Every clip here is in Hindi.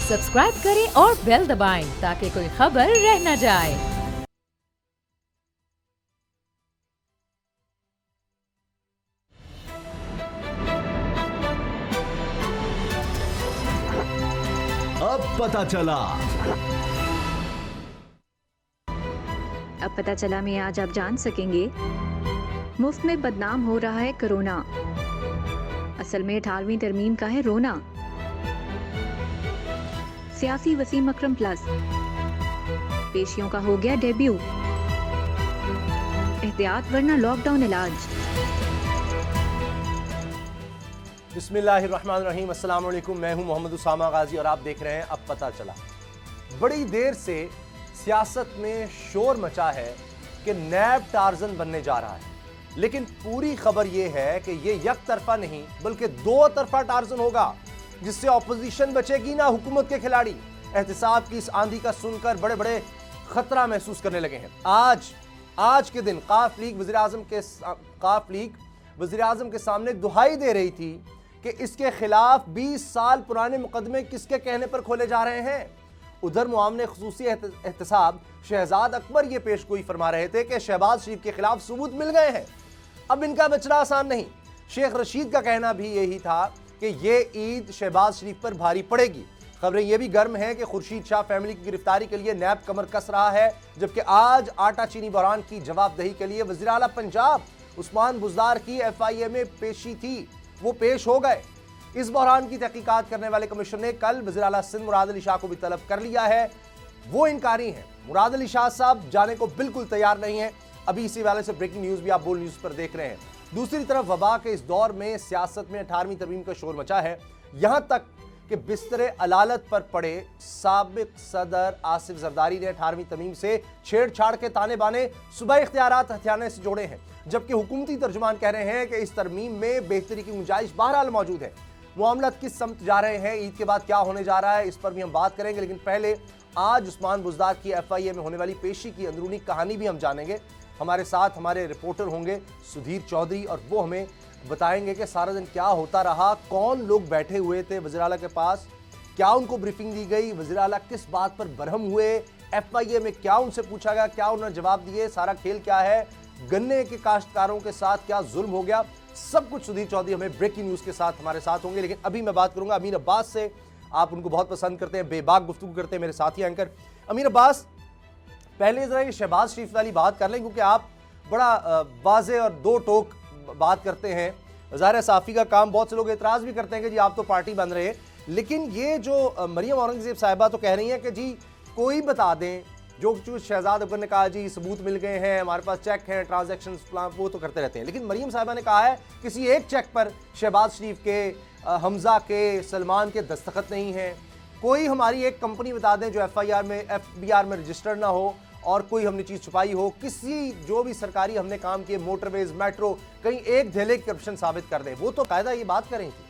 सब्सक्राइब करें और बेल दबाएं ताकि कोई खबर रह न जाए। अब पता चला। अब पता चला में आज आप जान सकेंगे, मुफ्त में बदनाम हो रहा है कोरोना, असल में 18वीं तरमीम का है रोना। सियासी वसीम अकरम प्लस पेशियों का हो गया डेब्यू, एहतियात वरना लॉकडाउन इलाज। बिस्मिल्लाहिर्रहमानिर्रहीम, अस्सलाम वालेकुम। मैं हूं मोहम्मद उसामा गाजी और आप देख रहे हैं अब पता चला। बड़ी देर से सियासत में शोर मचा है कि नैब टार्जन बनने जा रहा है, लेकिन पूरी खबर यह है कि यह एक तरफा नहीं बल्कि दो तरफा टार्जन होगा, जिससे ऑपोजिशन बचेगी ना हुकूमत के खिलाड़ी। एहतिसाब की इस आंधी का सुनकर बड़े बड़े खतरा महसूस करने लगे हैं। आज के दिन काफ लीग वज़ीर आज़म के सामने दुहाई दे रही थी कि इसके खिलाफ 20 साल पुराने मुकदमे किसके कहने पर खोले जा रहे हैं। उधर मुआमले खुसूसी एहतसाब शहजाद अकबर ये पेशगोई फरमा रहे थे कि शहबाज शरीफ के खिलाफ सबूत मिल गए हैं, अब इनका बचना आसान नहीं। शेख रशीद का कहना भी यही था कि ये ईद शहबाज शरीफ पर भारी पड़ेगी। खबरें यह भी गर्म हैं कि खुर्शीद शाह फैमिली की गिरफ्तारी के लिए नैब कमर कस रहा है, जबकि आज आटा चीनी बहरान की जवाबदेही के लिए वज़ीर आला पंजाब उस्मान बुज़दार की FIA में पेशी थी, वो पेश हो गए। इस बहरान की तहकीकात करने वाले कमीशन ने कल वज़ीर आला सिंध मुराद अली शाह को भी तलब कर लिया है। वो इनकारी हैं, मुराद अली शाह साहब जाने को बिल्कुल तैयार नहीं है। अभी इसी वाले से ब्रेकिंग न्यूज़ भी आप बोल न्यूज़ पर देख रहे हैं। दूसरी तरफ वबा के इस दौर में सियासत में 18वीं तरमीम का शोर मचा है, यहां तक कि बिस्तरे अलालत पर पड़े साबिक सदर आसिफ जरदारी ने 18वीं तरमीम से छेड़छाड़ के ताने बाने सुबह इख्तियारात हथियाने से जोड़े हैं, जबकि हुकूमती तर्जुमान कह रहे हैं कि इस तरमीम में बेहतरी की गुंजाइश बहरहाल मौजूद है। मामलात किस समत जा रहे हैं, ईद के बाद क्या होने जा रहा है, इस पर भी हम बात करेंगे, लेकिन पहले आज उस्मान बुज़दार की FIA में होने वाली पेशी की अंदरूनी कहानी भी हम जानेंगे। हमारे साथ हमारे रिपोर्टर होंगे सुधीर चौधरी और वो हमें बताएंगे कि सारा दिन क्या होता रहा, कौन लोग बैठे हुए थे वज़ीर आला के पास, क्या उनको ब्रीफिंग दी गई, वज़ीर आला किस बात पर बरहम हुए, FIA में क्या उनसे पूछा गया, क्या उन्होंने जवाब दिए, सारा खेल क्या है, गन्ने के काश्तकारों के साथ क्या जुल्म हो गया, सब कुछ सुधीर चौधरी हमें ब्रेकिंग न्यूज़ के साथ हमारे साथ होंगे। लेकिन अभी मैं बात करूंगा अमीर अब्बास से। आप उनको बहुत पसंद करते हैं, बेबाक गुफ्तगू करते हैं मेरे साथी एंकर अमीर अब्बास। पहले जरा ये शहबाज शरीफ वाली बात कर लें, क्योंकि आप बड़ा वाज़े और दो टोक बात करते हैं। ज़ाहिर है साफ़ी का काम, बहुत से लोग एतराज़ भी करते हैं कि जी आप तो पार्टी बन रहे हैं, लेकिन ये जो मरियम औरंगज़ेब साहिबा तो कह रही हैं कि जी कोई बता दें, जो शहजाद अकबर ने कहा जी सबूत मिल गए हैं, हमारे पास चेक हैं, ट्रांजैक्शन प्लान वो तो करते रहते हैं, लेकिन मरियम साहिबा ने कहा है किसी एक चेक पर शहबाज शरीफ के, हमजा के, सलमान के दस्तखत नहीं हैं। कोई हमारी एक कंपनी बता दें जो FBR में रजिस्टर्ड ना हो और कोई हमने चीज़ छुपाई हो, किसी जो भी सरकारी हमने काम किए, मोटरवेज, मेट्रो, कहीं एक धेले करप्शन साबित कर दें, वो तो कायदा ये बात करें थी।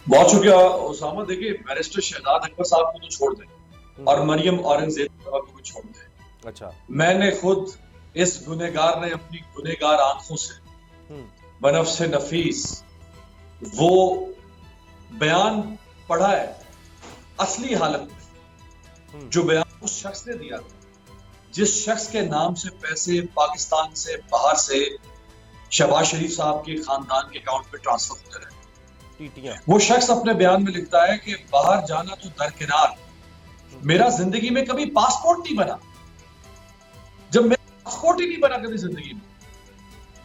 बहुत शुक्रिया उसामा। देखिए, बैरिस्टर शहजाद अकबर साहब को तो छोड़ दें और मरियम औरंगजेब को भी छोड़ दें। अच्छा, मैंने खुद इस गुनहगार ने अपनी गुनहगार आंखों से बनफ्से नफीस वो बयान पढ़ा है असली हालत में, जो बयान उस शख्स ने दिया था जिस शख्स के नाम से पैसे पाकिस्तान से बाहर से शहबाज शरीफ साहब के खानदान के अकाउंट में ट्रांसफर होते रहे। वो शख्स अपने बयान में लिखता है कि बाहर जाना तो दरकिनार, मेरा जिंदगी में कभी पासपोर्ट नहीं बना। जब मेरा पासपोर्ट ही नहीं बना कभी जिंदगी में,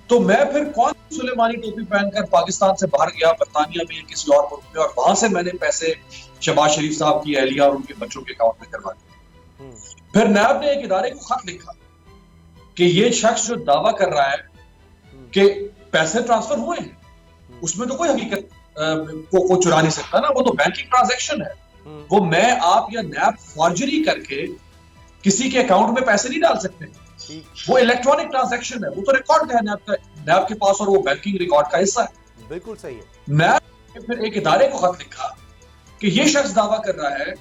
तो मैं फिर कौन सुलेमानी टोपी पहनकर पाकिस्तान से बाहर गया, बरतानिया में किसी और मुल्क में, और वहां से मैंने पैसे शहबाज शरीफ साहब की अहलिया और उनके बच्चों के अकाउंट में करवा दिए। फिर नैब ने एक इदारे को खत लिखा कि ये शख्स जो दावा कर रहा है कि पैसे ट्रांसफर हुए हैं, उसमें तो कोई हकीकत को चुरा नहीं सकता ना, वो तो बैंकिंग ट्रांजैक्शन है। वो मैं आप या नैब फॉर्जरी करके किसी के अकाउंट में पैसे नहीं डाल सकते, वो इलेक्ट्रॉनिक ट्रांजैक्शन है, वो तो रिकॉर्ड है नैब के पास और वो बैंकिंग रिकॉर्ड का हिस्सा है। बिल्कुल सही है। नैब ने फिर एक इदारे को खत लिखा कि ये शख्स दावा कर रहा है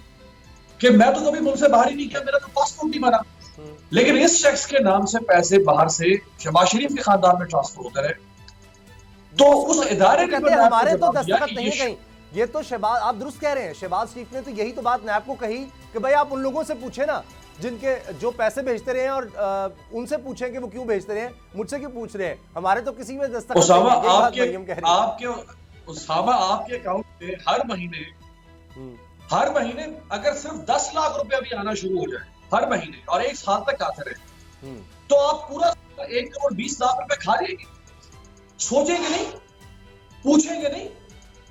कि मैं तो कभी मुल्क से बाहर ही नहीं किया, मेरा तो पासपोर्ट नहीं बना, लेकिन इस शख्स के नाम से पैसे बाहर से शहबाज शरीफ के खानदान में ट्रांसफर होते रहे। तो उस इदारे ने हमारे तो दस्तखत नहीं कहीं, ये तो शहबाज, आप दुरुस्त कह रहे हैं, शहबाज शरीफ ने तो यही तो बात नैब को कही कि भाई आप उन लोगों से पूछे ना जिनके जो पैसे भेजते रहे हैं और उनसे पूछें कि वो क्यों भेजते रहे हैं, मुझसे क्यों पूछ रहे हैं, हमारे तो किसी में दस्तखत उसामा आपके अकाउंट में हर महीने अगर सिर्फ 10 लाख रुपया भी आना शुरू हो जाए हर महीने और 1 साल तक आते रहे तो आप पूरा 1 करोड़ 20 लाख रुपए खा लेंगे? सोचेंगे नहीं, पूछेंगे नहीं,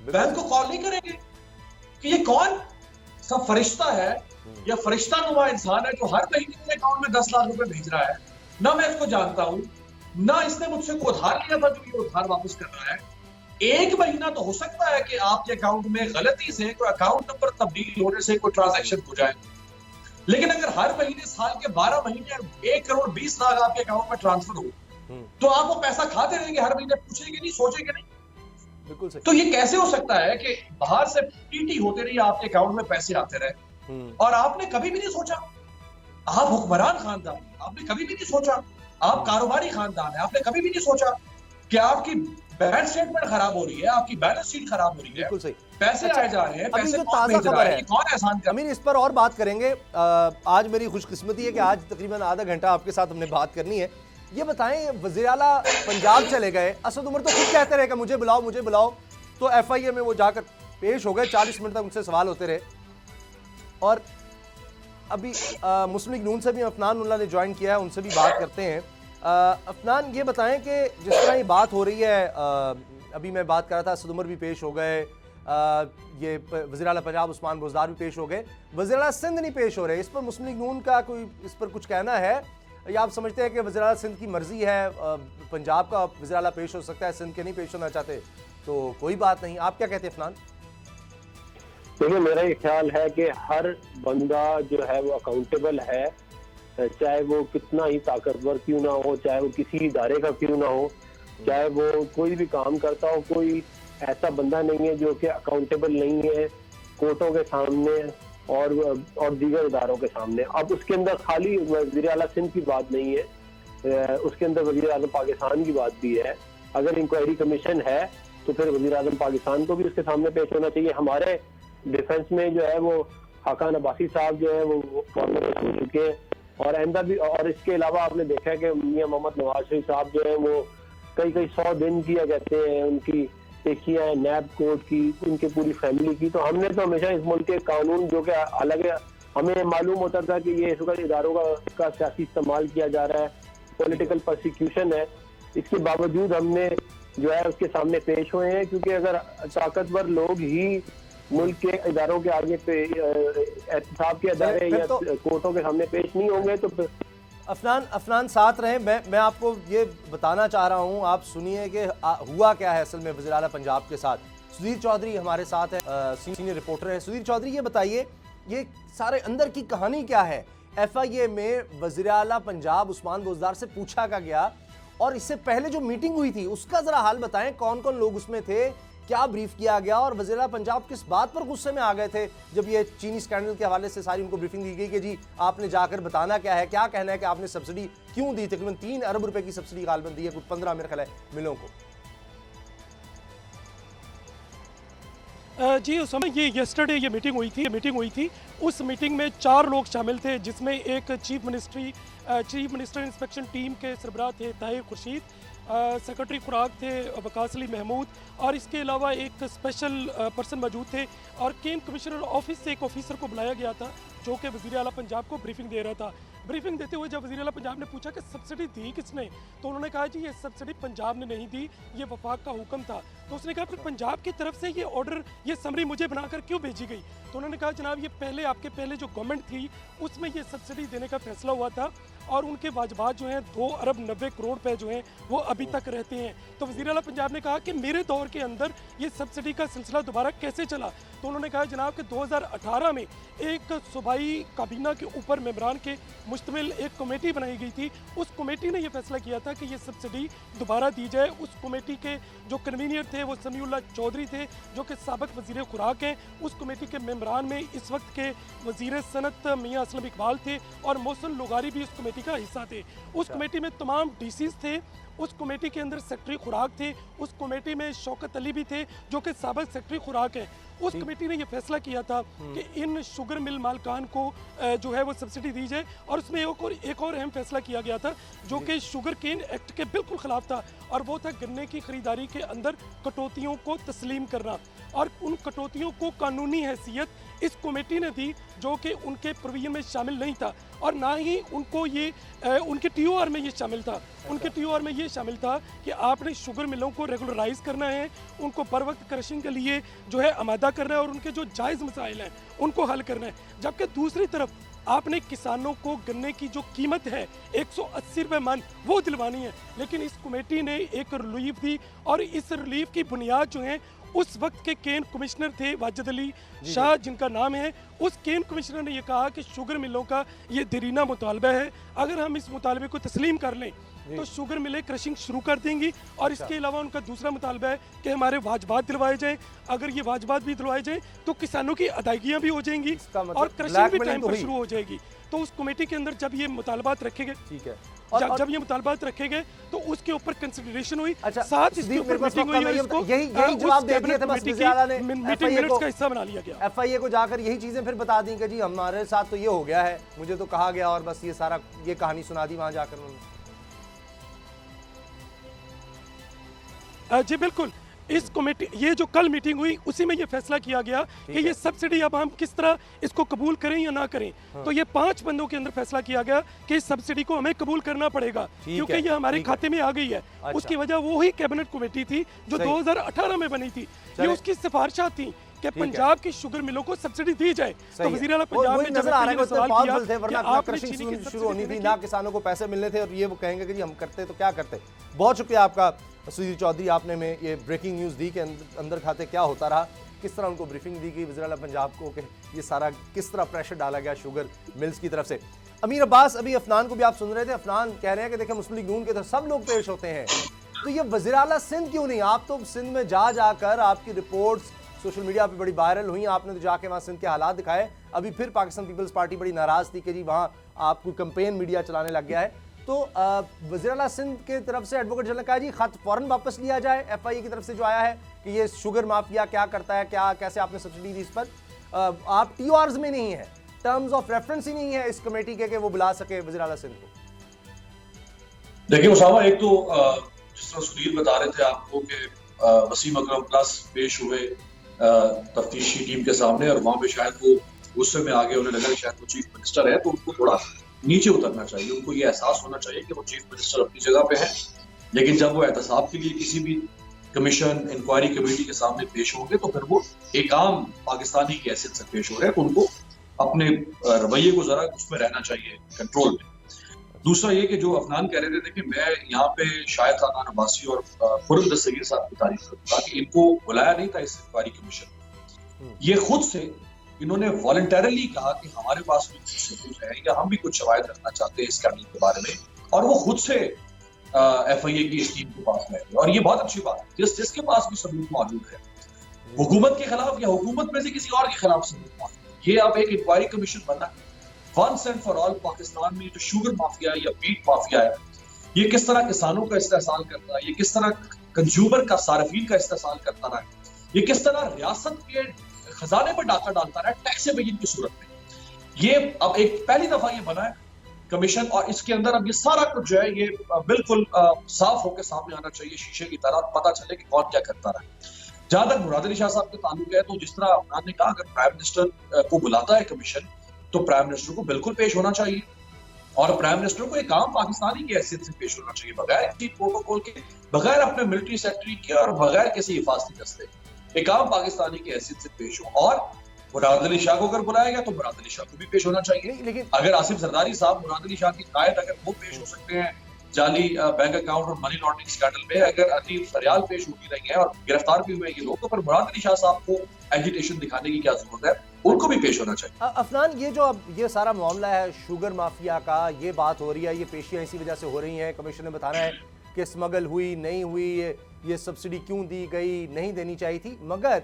बैंक को कॉल नहीं करेंगे कि ये कौन सब फरिश्ता है या फरिश्ता नुमा इंसान है जो हर महीने मेरे अकाउंट में 10 लाख रुपए भेज रहा है? ना मैं इसको जानता हूं, ना इसने मुझसे कोई उधार लिया था जो ये उधार वापस कर रहा है। 1 महीना तो हो सकता है कि आपके अकाउंट में गलती से कोई अकाउंट नंबर तब्दील होने से कोई ट्रांजैक्शन हो जाए, लेकिन अगर हर महीने साल के 12 महीने 1 करोड़ 20 लाख आपके अकाउंट में ट्रांसफर हो तो आप वो पैसा खाते रहेंगे हर महीने, पूछेंगे नहीं, सोचेंगे नहीं। बिल्कुल सही। तो ये कैसे हो सकता है कि बाहर से टीटी होते रही आपके अकाउंट में पैसे आते रहे और आपने कभी भी नहीं सोचा, आप हुक्मरान खानदान, आपने कभी भी नहीं सोचा, आप कारोबारी खानदान है, आपने कभी भी नहीं सोचा कि आपकी बैंक स्टेटमेंट खराब हो रही है, आपकी बैलेंस शीट खराब हो रही है, बिल्कुल सही, पैसे आए जा रहे हैं, अभी पैसे जो ताजा खबर है कौन एहसान कर। अमीन इस पर और बात करेंगे। आज मेरी खुशकिस्मती है कि आज तकरीबन आधा घंटा आपके साथ हमने बात करनी है। ये बताएं, वज़ीर आला पंजाब चले गए, असद उमर तो खुद कहते रहे कि मुझे बुलाओ, तो FIA में वो जाकर पेश हो गए, 40 मिनट तक उनसे सवाल होते रहे। और अभी मुस्लिम लीग नून से भी अफनान उल्लाह ने ज्वाइन किया है, उनसे भी बात करते हैं। अफनान, ये बताएं कि जिस तरह ये बात हो रही है, अभी मैं बात कर रहा था, असद उमर भी पेश हो गए, ये वज़ीर आला पंजाब उस्मान बुज़दार भी पेश हो गए, वज़ीर आला सिंध नहीं पेश हो रहे, इस पर मुस्लिम लीग नून का कोई इस पर कुछ कहना है या आप समझते हैं कि वज़ीर आला सिंध की मर्जी है, पंजाब का वज़ीर आला पेश हो सकता है, सिंध के नहीं पेश होना चाहते तो कोई बात नहीं, आप क्या कहते हैं अफनान? देखिए, मेरा ये ख्याल है कि हर बंदा जो है वो अकाउंटेबल है, चाहे वो कितना ही ताकतवर क्यों ना हो, चाहे वो किसी इदारे का क्यों ना हो, चाहे वो कोई भी काम करता हो, कोई ऐसा बंदा नहीं है जो कि अकाउंटेबल नहीं है कोर्टों के सामने और दीगर इदारों के सामने। अब उसके अंदर खाली वज़ीर आला सिंध की बात नहीं है, उसके अंदर वज़ीर आज़म पाकिस्तान की बात भी है। अगर इंक्वायरी कमीशन है तो फिर वज़ीर आज़म पाकिस्तान को भी उसके सामने पेश होना चाहिए। हमारे डिफेंस में जो है वो हाकान अब्बासी साहब जो है वो फॉर्मर हो चुके हैं और आइंदा भी, और इसके अलावा आपने देखा है कि मियां मोहम्मद नवाज शरीफ साहब जो है वो कई 100 दिन की कहते हैं उनकी पेशियां हैं नैब कोर्ट की, उनकी पूरी फैमिली की। तो हमने तो हमेशा इस मुल्क के कानून जो कि अलग है, हमें मालूम होता था कि ये इस वक्त इदारों का सियासी इस्तेमाल किया जा रहा है, पॉलिटिकल प्रोसिक्यूशन है, इसके बावजूद हमने जो है उसके सामने पेश हुए हैं, क्योंकि अगर ताकतवर लोग ही मुल्क के इदारों के आगे पे एहतसाब के अदारे या कोर्टों के सामने पेश नहीं होंगे तो अफनान साथ रहें। मैं आपको ये बताना चाह रहा हूँ, आप सुनिए कि हुआ क्या है असल में वज़ीर आला पंजाब के साथ। सुधीर चौधरी हमारे साथ है, सीनियर रिपोर्टर है। सुधीर चौधरी, ये बताइए ये सारे अंदर की कहानी क्या है? FIA में वज़ीर आला पंजाब उस्मान बुज़दार से पूछा क्या गया और इससे पहले जो मीटिंग हुई थी उसका जरा हाल बताएं, कौन कौन लोग उसमें थे, क्या ब्रीफ किया गया और वज़ीर आला पंजाब किस बात पर गुस्से में आ गए थे जब ये चीनी स्कैंडल के हवाले से सारी उनको ब्रीफिंग दी गई कि जी आपने जाकर बताना क्या है, क्या कहना है कि आपने सब्सिडी क्यों दी? तकरीबन 3 अरब रुपए की सब्सिडी गालबन दी है, कुछ 15 मेरे ख्याल है मिलों को। जी, उस समय ये यस्टरडे ये मीटिंग हुई थी। उस मीटिंग में 4 लोग शामिल थे, जिसमें एक चीफ मिनिस्टर इंस्पेक्शन टीम के सरबराह थे ताहिर खुर्शीद, सेक्रेटरी खुराक थे वकास अली महमूद और इसके अलावा एक स्पेशल पर्सन मौजूद थे और केम कमिश्नर ऑफिस से एक ऑफिसर को बुलाया गया था जो कि वज़ीर आला पंजाब को ब्रीफिंग दे रहा था। ब्रीफिंग देते हुए जब वज़ीर आला पंजाब ने पूछा कि सब्सिडी दी किसने, तो उन्होंने कहा जी ये सब्सिडी पंजाब ने नहीं दी, ये वफाक का हुक्म था। तो उसने कहा फिर पंजाब की तरफ से ये ऑर्डर, ये समरी मुझे बनाकर क्यों भेजी गई? तो उन्होंने कहा जनाब ये आपके पहले जो गवर्नमेंट थी उसमें ये सब्सिडी देने का फैसला हुआ था और उनके वाजबात जो हैं 2 अरब 90 करोड़ रुपए जो हैं वो अभी तक रहते हैं। तो वज़ीर आला पंजाब ने कहा कि मेरे दौर के अंदर ये सब्सिडी का सिलसिला दोबारा कैसे चला? तो उन्होंने कहा जनाब कि 2018 में एक सूबाई काबीना के ऊपर मेंबरान के मुश्तमिल एक कमेटी बनाई गई थी। उस कमेटी ने यह फैसला किया था कि ये सब्सिडी दोबारा दी जाए। उस कमेटी के जो कन्वीनियर थे वो समीउल्लाह चौधरी थे जो कि साबिक वज़ीर खुराक हैं। उस कमेटी के मेंबरान में इस वक्त के वज़ीर सनत मियाँ असलम इकबाल थे और मोहसिन लुगारी भी उस कमेटी का हिस्सा थे। उस कमेटी में तमाम DCs थे उस कमेटी के अंदर सेक्रेटरी खुराक थे, उस कमेटी में शौकत अली भी थे जो कि साबिक सेक्रेटरी खुराक है। उस कमेटी ने यह फैसला किया था कि इन शुगर मिल मालकान को जो है वो सब्सिडी दी जाए, और उसमें एक और अहम फैसला किया गया था जो कि शुगर केन एक्ट के बिल्कुल खिलाफ था, और वो था गन्ने की खरीदारी के अंदर कटौतियों को तस्लीम करना। और उन कटौतियों को कानूनी हैसियत इस कमेटी ने दी जो कि उनके प्रोविजन में शामिल नहीं था, और ना ही उनको ये उनके टीओआर में ये शामिल था। उनके टीओआर में ये शामिल था कि आपने शुगर मिलों को रेगुलराइज करना है, उनको बर वक्त क्रशिंग के लिए जो है आमादा करना है, और उनके जो जायज़ मसाइल हैं उनको हल करना है। जबकि दूसरी तरफ आपने किसानों को गन्ने की जो कीमत है 180 रुपये मन वो दिलवानी है। लेकिन इस कमेटी ने एक रिलीफ दी, और इस रिलीफ की बुनियाद जो है उस वक्त के केन कमिश्नर थे वाजिद अली शाह जिनका नाम है, उस केन कमिश्नर ने यह कहा कि शुगर मिलों का ये देरीना मुतालबा है, अगर हम इस मुतालबे को तस्लीम कर लें तो शुगर मिलें क्रशिंग शुरू कर देंगी। और इसके अलावा उनका दूसरा मुतालबा है कि हमारे वाजबात दिलवाए जाएं, अगर ये वाजबात भी दिलवाए जाएं तो किसानों की अदायगियाँ भी हो जाएंगी और क्रशिंग भी टाइम पर शुरू हो जाएगी। तो उस कमेटी के अंदर जब ये मुतालबात रखे गए, ठीक है, जब ये मुतालबात रखे गए तो उसके ऊपर कंसिडरेशन हुई। अच्छा, साथ इसके ऊपर मीटिंग हुई, इसको यही जवाब दे दिया था, बस वज़ीर-ए-आला ने मीटिंग मिनट्स का हिस्सा बना लिया गया। एफआईए को जाकर यही चीजें फिर बता दी कि जी हमारे साथ तो ये हो गया है, मुझे तो कहा गया, और बस ये सारा ये कहानी सुना दी वहां जाकर उन्होंने। जी बिल्कुल, इस कमेटी ये जो कल मीटिंग हुई उसी में ये फैसला किया गया कि ये सब्सिडी अब हम किस तरह इसको कबूल करें या ना करें। तो ये 5 बंदों के अंदर फैसला किया गया कि इस सब्सिडी को हमें कबूल करना पड़ेगा क्योंकि ये हमारे खाते में आ गई है। उसकी वजह वो ही कैबिनेट कमेटी थी जो 2018 में बनी थी। ये उसकी सिफारिशां थी कि पंजाब की शुगर मिलों को सब्सिडी दी जाए। तो वज़ीर आला पंजाब ने नजर आ रहा है सवाल किया थे, वरना क्रशिंग शुरू होनी थी, ना किसानों को पैसे मिलने थे, और ये वो कहेंगे कि जी हम करते तो क्या करते। बहुत शुक्रिया आपका सुधीर चौधरी, आपने में ये ब्रेकिंग न्यूज़ दी कि अंदर खाते क्या होता रहा, किस तरह उनको ब्रीफिंग दी गई वज़ीर आला पंजाब को कि ये सारा किस तरह प्रेशर डाला गया शुगर मिल्स की तरफ से। अमीर अब्बास, अभी अफनान को भी आप सुन रहे थे, अफनान कह रहे हैं कि देखिए मुस्लिम लीग नून के तरफ सब लोग पेश होते हैं, तो ये वज़ीर आला सिंध क्यों नहीं? आप तो सिंध में जाकर आपकी रिपोर्ट्स सोशल मीडिया पे बड़ी वायरल हुई, आपने तो जाके वहाँ सिंध के हालात दिखाए। अभी फिर पाकिस्तान पीपल्स पार्टी बड़ी नाराज़ थी कि जी वहाँ आप कोई कैंपेन मीडिया चलाने लग गया है। तो वज़ीर आला सिंध के तरफ से एडवोकेट जनरल कहा जी खत फौरन वापस लिया जाए, एफआईए की तरफ से जो आया है कि ये शुगर माफिया क्या करता है, क्या कैसे आपने सब्सिडी दी, इस पर आप टीओआरस में नहीं है, टर्म्स ऑफ रेफरेंस ही नहीं है इस कमेटी के कि वो बुला सके वज़ीर आला सिंध को। देखिए उसामा, एक तो जिस तरह सुनील बता रहे थे आपको कि वसीम अकरम प्लस पेश हुए तफ्तीशी टीम के सामने, और वहां पे शायद वो गुस्से में आ गए, उन्हें लगा कि शायद वो चीफ मिनिस्टर है, तो उनको थोड़ा नीचे उतरना चाहिए, उनको ये एहसास होना चाहिए कि वो चीफ मिनिस्टर अपनी जगह पे है। लेकिन जब वो एहतसाब के लिए किसी भी कमीशन इंक्वायरी कमेटी के सामने पेश होंगे तो फिर वो एक आम पाकिस्तानी की हैसियत से पेश हो रहे हैं, तो उनको अपने रवैये को जरा उसमें रहना चाहिए, कंट्रोल में। दूसरा ये कि जो अफनान कह रहे थे, देखिए मैं यहाँ पे शाहिद खान अब्बासी और खुर्रम दस्तगीर साहब की तारीफ करूंगा कि इनको बुलाया नहीं था इस इंक्वायरी कमीशन। ये खुद से इन्होंने वॉलंटरली कहा कि हमारे पास भी कुछ सबूत है या हम भी कुछ शवाहिद रखना चाहते हैं स्कैंडल के बारे में, और वो खुद से एफआईए की इस टीम के पास गए, और ये बहुत अच्छी बात है। जिसके पास भी सबूत मौजूद है, हुकूमत के खिलाफ या हुकूमत में से किसी और के खिलाफ सबूत मौजूद है, ये अब एक इंक्वायरी कमीशन बना once and for all. Pakistan में जो शुगर माफिया या मीट माफिया है, ये किस तरह किसानों का इस्तेसाल करता है, ये किस तरह कंज्यूमर का, सार्फिन का इस्तेसाल करता रहा है, ये किस तरह रियासत के खजाने पर डाका डालता रहा है टैक्स एवेजन की सूरत में। ये अब एक पहली दफा ये बना है कमीशन, और इसके अंदर अब ये सारा कुछ जो है ये बिल्कुल साफ होकर सामने आना चाहिए शीशे की तरह, और पता चले कि कौन क्या करता रहा है। जहां तक मुराद अली शाह साहब का ताल्लुक है, तो जिस तरह अफनान ने कहा, अगर प्राइम मिनिस्टर को बुलाता है कमीशन तो प्राइम मिनिस्टर को बिल्कुल पेश होना चाहिए, और प्राइम मिनिस्टर को एक आम पाकिस्तानी की हैसियत से पेश होना चाहिए, बगैर किसी प्रोटोकॉल के, बगैर अपने मिलिट्री सेक्रेटरी के, और बगैर किसी हिफाजती दस्ते, एक आम पाकिस्तानी की हैसियत से पेश हो। और मुराद अली शाह को अगर बुलाया गया तो मुराद अली शाह को भी पेश होना चाहिए। लेकिन अगर आसिफ जरदारी साहब मुराद अली शाह की कायद, अगर वो पेश हो सकते हैं जाली बैंक अकाउंट और मनी लॉन्ड्रिंग स्कैंडल में, अगर अतीफ फरियाल पेश होती रही है और गिरफ्तार भी हुए ये लोग, तो फिर मुराद अली शाह साहब को एजिटेशन दिखाने की क्या जरूरत है, उनको भी पेश होना चाहिए। अफनान, ये जो अब ये सारा मामला है शुगर माफिया का, ये बात हो रही है, ये पेशियां इसी वजह से हो रही हैं, कमीशन ने बताना है कि स्मगल हुई नहीं हुई, ये सब्सिडी क्यों दी गई, नहीं देनी चाहिए थी, मगर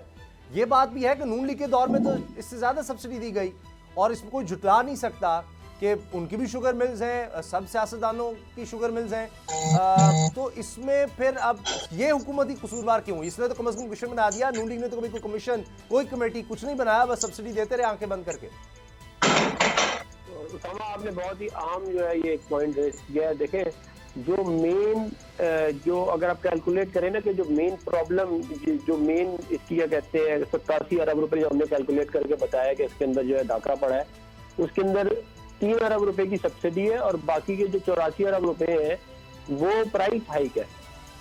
ये बात भी है कि नून लीग के दौर में तो इससे ज्यादा सब्सिडी दी गई, और इसमें कोई झुटला नहीं सकता कि उनकी भी शुगर मिल्स हैं, सब सियासतदानों की शुगर मिल्स हैं, तो इसमें फिर अब ये हुकूमत ही कसूरवार क्यों? इसने तो कम अज़ कम कमीशन बना दिया, नून लीग ने तो कभी कोई कमीशन, कोई कमेटी कुछ नहीं बनाया, बस सब्सिडी देते रहे आंखें बंद करके। उसामा, आपने बहुत ही अहम जो है ये एक पॉइंट रेस किया है। देखें, जो मेन जो अगर आप कैलकुलेट करें ना कि जो मेन प्रॉब्लम, जो मेन इसकी क्या कहते हैं 87 अरब रुपए जो हमने कैलकुलेट करके बताया कि इसके अंदर जो है डाका पड़ा है, उसके अंदर 3 अरब रुपए की सब्सिडी है और बाकी के जो 84 अरब रुपए हैं वो प्राइस हाइक है।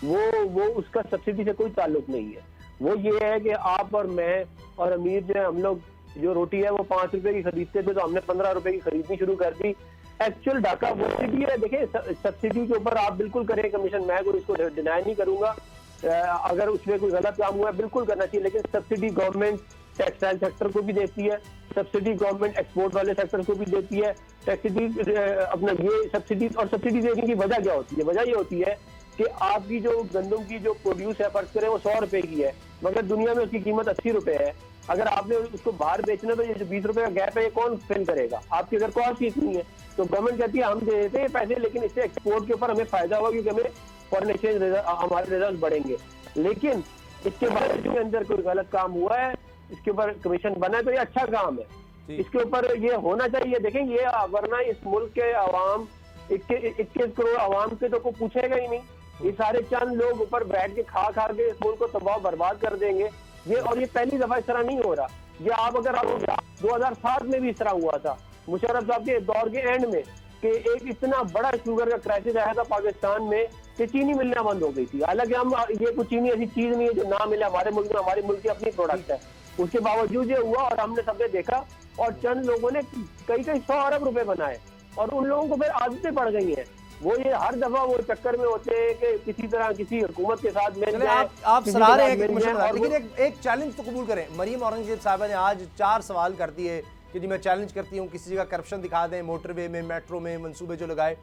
वो उसका सब्सिडी से कोई ताल्लुक नहीं है। वो ये है कि आप और मैं और अमीर जो है, हम लोग जो रोटी है वो 5 रुपए की खरीदते थे तो हमने 15 रुपए की खरीदनी शुरू कर दी। एक्चुअल डाका वो सब्सिडी है। देखिए, सब्सिडी के ऊपर आप बिल्कुल करें कमीशन, मैं कोई इसको डिनाई नहीं करूंगा, अगर उसमें कोई गलत काम हुआ है बिल्कुल करना चाहिए, लेकिन सब्सिडी गवर्नमेंट टेक्सटाइल सेक्टर को भी देती है, सब्सिडी गवर्नमेंट एक्सपोर्ट वाले सेक्टर को भी देती है, सब्सिडी अपना ये सब्सिडी। और सब्सिडी देने की वजह क्या होती है? वजह ये होती है कि आपकी जो गंदम की जो प्रोड्यूस है, फर्ज करें वो 100 रुपए की है, मगर दुनिया में उसकी कीमत 80 रुपए है। अगर आपने उसको बाहर बेचना तो ये जो 20 रुपए का गैप है ये कौन फिल करेगा? आपकी अगर कॉस्ट ही इतनी है तो गवर्नमेंट कहती है हम दे देते हैं पैसे, लेकिन इससे एक्सपोर्ट के ऊपर हमें फायदा होगा क्योंकि हमें फॉरेन एक्सचेंज हमारे रिजल्ट बढ़ेंगे। लेकिन इसके बावजूद अंदर कोई गलत काम हुआ है, इसके ऊपर कमीशन बना है तो ये अच्छा काम है, इसके ऊपर ये होना चाहिए। देखें, ये वरना इस मुल्क के अवाम 21 करोड़ अवाम के तो कोई पूछेगा ही नहीं। ये सारे चंद लोग ऊपर बैठ के खा के इस मुल्क को तबाह बर्बाद कर देंगे। ये और ये पहली दफा इस तरह नहीं हो रहा। ये आप अगर 2007 में भी इस तरह हुआ था, मुशर्रफ साहब के दौर के एंड में, कि एक इतना बड़ा शुगर का क्राइसिस आया था पाकिस्तान में कि चीनी मिलना बंद हो गई थी। हालांकि हम ये कुछ चीनी ऐसी चीज नहीं है जो ना मिले हमारे मुल्क में, हमारे मुल्क की अपनी प्रोडक्ट है, उसके बावजूद ये हुआ और हमने सबने देखा और चंद लोगों ने कई 100 अरब रुपए बनाए और उन लोगों को फिर आदतें पड़ गई हैं। वो ये हर दफा वो चक्कर में होते हैं कि किसी तरह किसी हुकूमत के साथ मिल जाए। आप सलाह रहे हैं लेकिन एक चैलेंज तो कबूल करें। मरियम औरंगजेब साहबा ने आज 4 सवाल कर दिए कि जी मैं चैलेंज करती हूँ, किसी जगह करप्शन दिखा दें, मोटरवे में, मेट्रो में मंसूबे जो लगाए।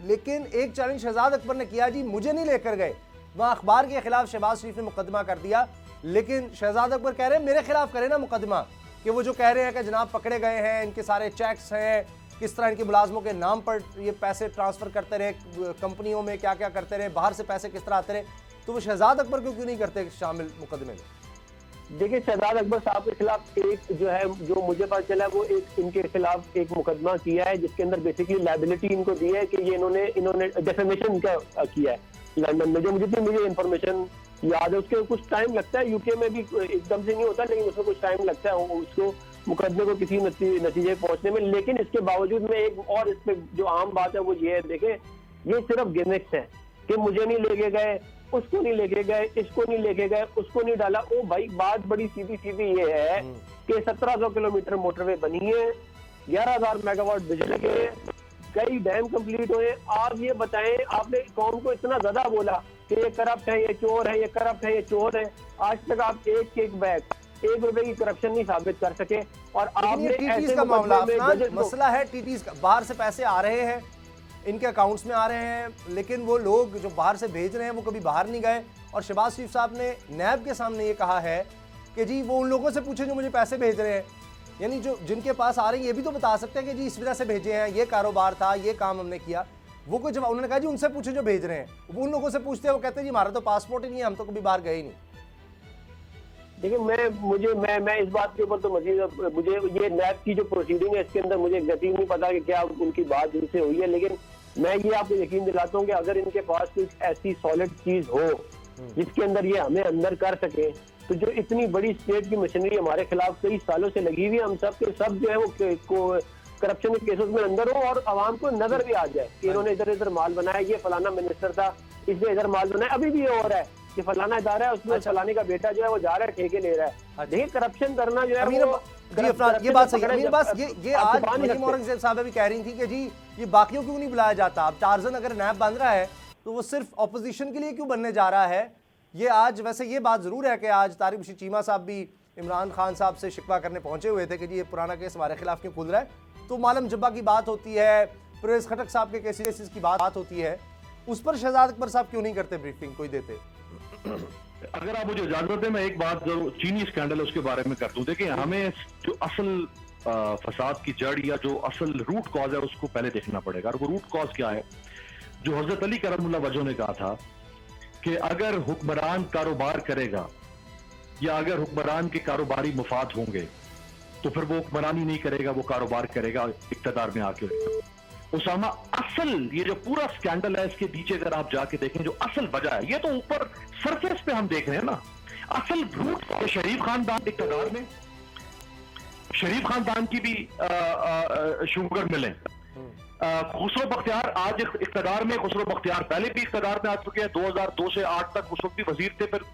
लेकिन एक चैलेंज शहजाद अकबर ने किया, जी मुझे नहीं लेकर गए, वहाँ अखबार के खिलाफ शहबाज शरीफ ने मुकदमा कर दिया, लेकिन शहजाद अकबर कह रहे हैं मेरे खिलाफ करें ना मुकदमा, कि वो जो कह रहे हैं कि जनाब पकड़े गए हैं, इनके सारे चेक्स हैं, किस तरह इनके मुलाजमों के नाम पर ये पैसे ट्रांसफर करते रहे, कंपनियों में क्या क्या करते रहे, बाहर से पैसे किस तरह आते रहे, तो वो शहजाद अकबर को क्यों नहीं करते शामिल मुकदमे में? देखिए, शहजाद अकबर साहब के खिलाफ एक जो है, जो मुझे पता चला वो एक इनके खिलाफ एक मुकदमा किया है जिसके अंदर बेसिकली लायबिलिटी इनको दी है कि ये इन्होंने डेफेमेशन का किया है लंदन में। जो मुझे इन्फॉर्मेशन याद है, उसके कुछ टाइम लगता है, यूके में भी एकदम से नहीं होता, लेकिन उसमें कुछ टाइम लगता है उसको मुकदमे को किसी नतीजे पहुंचने में। लेकिन इसके बावजूद में एक और इस पे जो आम बात है वो ये है, देखें ये सिर्फ गिमिक्स है कि मुझे नहीं लेके गए, उसको नहीं लेके गए, इसको नहीं लेके गए, उसको नहीं डाला। ओ भाई, बात बड़ी सीधी ये है कि 1700 किलोमीटर मोटरवे बनी है, 11,000 मेगावाट बिजली के, कई डैम कंप्लीट हुए। आप ये बताएं, आपने कौम को इतना ज्यादा बोला कि ये करप्ट है, ये चोर है, ये करप्ट है, ये चोर है, आज तक आप एक बैग 1 रुपए की करप्शन नहीं साबित कर सके। और आपने ऐसे मसला है टीटीज का, बाहर से पैसे आ रहे हैं, इनके अकाउंट्स में आ रहे हैं, लेकिन वो लोग जो बाहर से भेज रहे हैं वो कभी बाहर नहीं गए। और शहबाज शरीफ साहब ने नैब के सामने ये कहा है कि जी वो उन लोगों से पूछे जो मुझे पैसे भेज रहे हैं, यानी जो जिनके पास आ रहे हैं ये भी तो बता सकते हैं कि जी इस वजह से भेजे हैं, ये कारोबार था, ये काम हमने किया। वो कोई जवाब, उन्होंने कहा जी उनसे पूछे जो भेज रहे हैं, वो उन लोगों से पूछते हैं, वो कहते हैं जी हमारा तो पासपोर्ट ही नहीं है, हम तो कभी बाहर गए ही नहीं। देखिए, मैं इस बात के ऊपर तो मजीद मुझे ये नैब की जो प्रोसीडिंग है इसके अंदर मुझे यकीन नहीं पता कि क्या उनकी बात जिनसे हुई है, लेकिन मैं ये आपको यकीन दिलाता हूँ कि अगर इनके पास कुछ ऐसी सॉलिड चीज हो जिसके अंदर ये हमें अंदर कर सके, तो जो इतनी बड़ी स्टेट की मशीनरी हमारे खिलाफ कई सालों से लगी हुई है, हम सब के सब जो है वो करप्शन के केसेस में अंदर हो और आवाम को नजर भी आ जाए कि इन्होंने इधर माल बनाया, ये फलाना मिनिस्टर था, इसने इधर माल बनाया। अभी भी ये हो रहा है कि फलाना इदारा है, उसमें फलाने का बेटा जो है वो जा रहा है ठेके ले रहा है। देखिए, करप्शन करना जो है वो ये बात सही है। बस ये आज मरियम औरंगजेब साहब भी कह रही थी कि जी ये बाकियों क्यों नहीं बुलाया जाता, अब टार्जन अगर नैब बन रहा है तो वो सिर्फ ऑपोजिशन के लिए क्यों बनने जा रहा है। ये आज वैसे ये बात जरूर है कि आज तारिक बशीर चीमा साहब भी इमरान खान साहब से शिकवा करने पहुंचे हुए थे कि जी ये पुराना केस हमारे खिलाफ क्यों खुल रहा है। तो मालम जब्बा की बात होती है, परवेज खटक साहब के केसेस की बात होती है, उस पर शहजाद अकबर साहब क्यों नहीं करते ब्रीफिंग, कोई देते? अगर आप मुझे इजाजत दें, मैं एक बात जरूर चीनी स्कैंडल उसके बारे में कर दूं। देखिए, हमें जो असल फसाद की जड़ या जो असल रूट कॉज है उसको पहले देखना पड़ेगा। और वो रूट कॉज क्या है? जो हजरत अली करमुल्लाह वजह ने कहा था कि अगर हुक्मरान कारोबार करेगा या अगर हुक्मरान के कारोबारी मुफाद होंगे तो फिर वो हुक्मरानी नहीं करेगा, वो कारोबार करेगा इक्तदार में आके। उसामा, असल ये जो पूरा स्कैंडल है इसके पीछे अगर आप जाके देखें जो असल वजह है, ये तो ऊपर सरफेस पे हम देख रहे हैं ना, असल रूट शरीफ खानदान इक्तदार में, शरीफ खानदान की भी शुगर मिले। खुसरो बख्तियार आज इक्तदार में, खुसरो बख्तियार पहले भी इक्तदार में आ चुके हैं, 2002 से 8 तक उस वक्त भी वजीर थे, फिर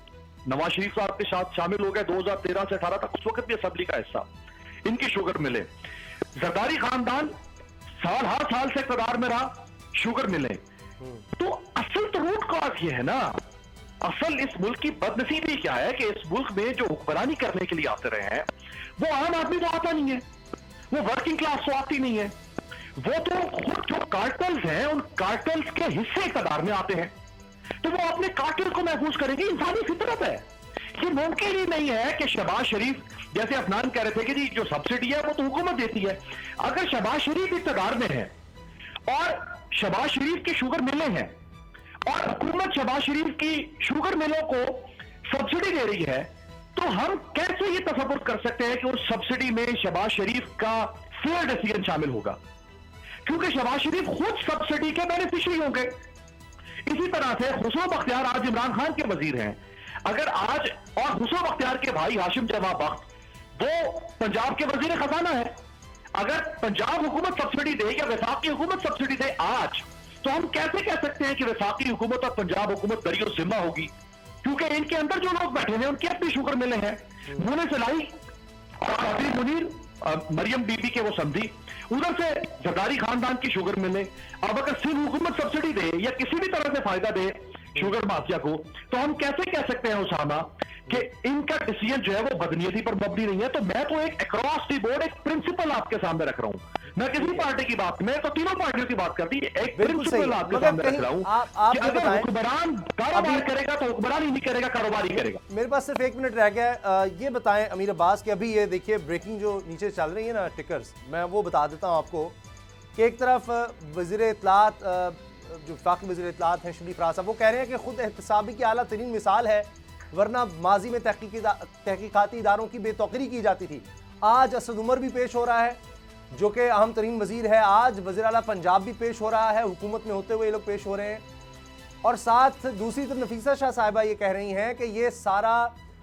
नवाज शरीफ साहब के साथ शामिल हो गए 2013 से 18 तक, उस वक्त भी असम्बली का हिस्सा, इनकी शुगर मिले। जरदारी खानदान हर साल से इक़्तिदार में रहा, शुगर मिले। तो असल तो रूट कॉज ये है ना, असल इस मुल्क की बदनसीबी क्या है कि इस मुल्क में जो हुक्मरानी करने के लिए आते रहे हैं वो आम आदमी तो आता नहीं है, वो वर्किंग क्लास तो आती नहीं है, वो तो खुद जो कार्टल्स हैं उन कार्टल्स के हिस्से इक़्तिदार में आते हैं, तो वो अपने कार्टल को महफूज करेंगे। इंसानी फितरत है, ये मुमकिन ही नहीं है कि शहबाज शरीफ, जैसे अफनान कह रहे थे कि जी जो सब्सिडी है वो तो हुकूमत देती है, अगर शहबाज शरीफ इक़्तिदार में है और शहबाज शरीफ की शुगर मिलें हैं और हुकूमत शहबाज शरीफ की शुगर मिलों को सब्सिडी दे रही है, तो हम कैसे ये तसव्वुर कर सकते हैं कि उस सब्सिडी में शहबाज शरीफ का फेयर डिसीजन शामिल होगा? क्योंकि शहबाज शरीफ खुद सब्सिडी के बेनिफिशियरी होंगे। इसी तरह से खुसरो बख्तियार आज इमरान खान के वजीर हैं, अगर आज, और खुसरो बख्तियार के भाई हाशिम जमा बख्त वो पंजाब के वजीर खजाना है, अगर पंजाब हुकूमत सब्सिडी दे या वफाकी हुकूमत सब्सिडी दे आज, तो हम कैसे कह सकते हैं कि वफाकी हुकूमत और पंजाब हुकूमत दरियो जिम्मा होगी? क्योंकि इनके अंदर जो लोग बैठे हैं उनकी अपनी शुगर मिले हैं, मुने सलाई और कादिर मुनीर, मरियम बीबी के वो समझी, उधर से जरदारी खानदान की शुगर मिले। अब अगर सिर्फ हुकूमत सब्सिडी दे या किसी भी तरह से फायदा दे शुगर माफिया को, तो हम कैसे कह सकते हैं उसामा कि इनका डिसीजन जो है वो बदनीयती पर मबनी नहीं है? तो मैं तो एक अक्रॉस दी बोर्ड एक प्रिंसिपल आपके सामने रख रहा हूं, मैं किसी पार्टी की बात, मैं तो तीनों पार्टियों की बात करती, एक प्रिंसिपल आपके सामने रख रहा हूं कि अगर हुक्मरान कारोबार करेगा तो हुक्मरान ही नहीं करेगा, कारोबार ही करेगा। मेरे पास सिर्फ 1 मिनट रह गया, ये बताएं अमीर अब्बास कि अभी ये देखिए ब्रेकिंग जो नीचे चल रही है ना टिकर्स, मैं वो बता देता हूं आपको कि एक तरफ वज़ीर इत्तलात, जो वफाकी वज़ीर इत्तलात हैं शरीफ राजा, वो कह रहे हैं कि खुद एहतसाबी की आला तरीन मिसाल है, वरना माजी में तहकीकाती इदारों की बेतौकीरी की जाती थी। आज असद उमर भी पेश हो रहा है जो कि अहम तरीन वज़ीर है, आज वज़ीर आला पंजाब भी पेश हो रहा है, हुकूमत में होते हुए ये लोग पेश हो रहे हैं, और साथ दूसरी तरफ नफीसा शाह साहिबा ये कह रही हैं कि ये सारा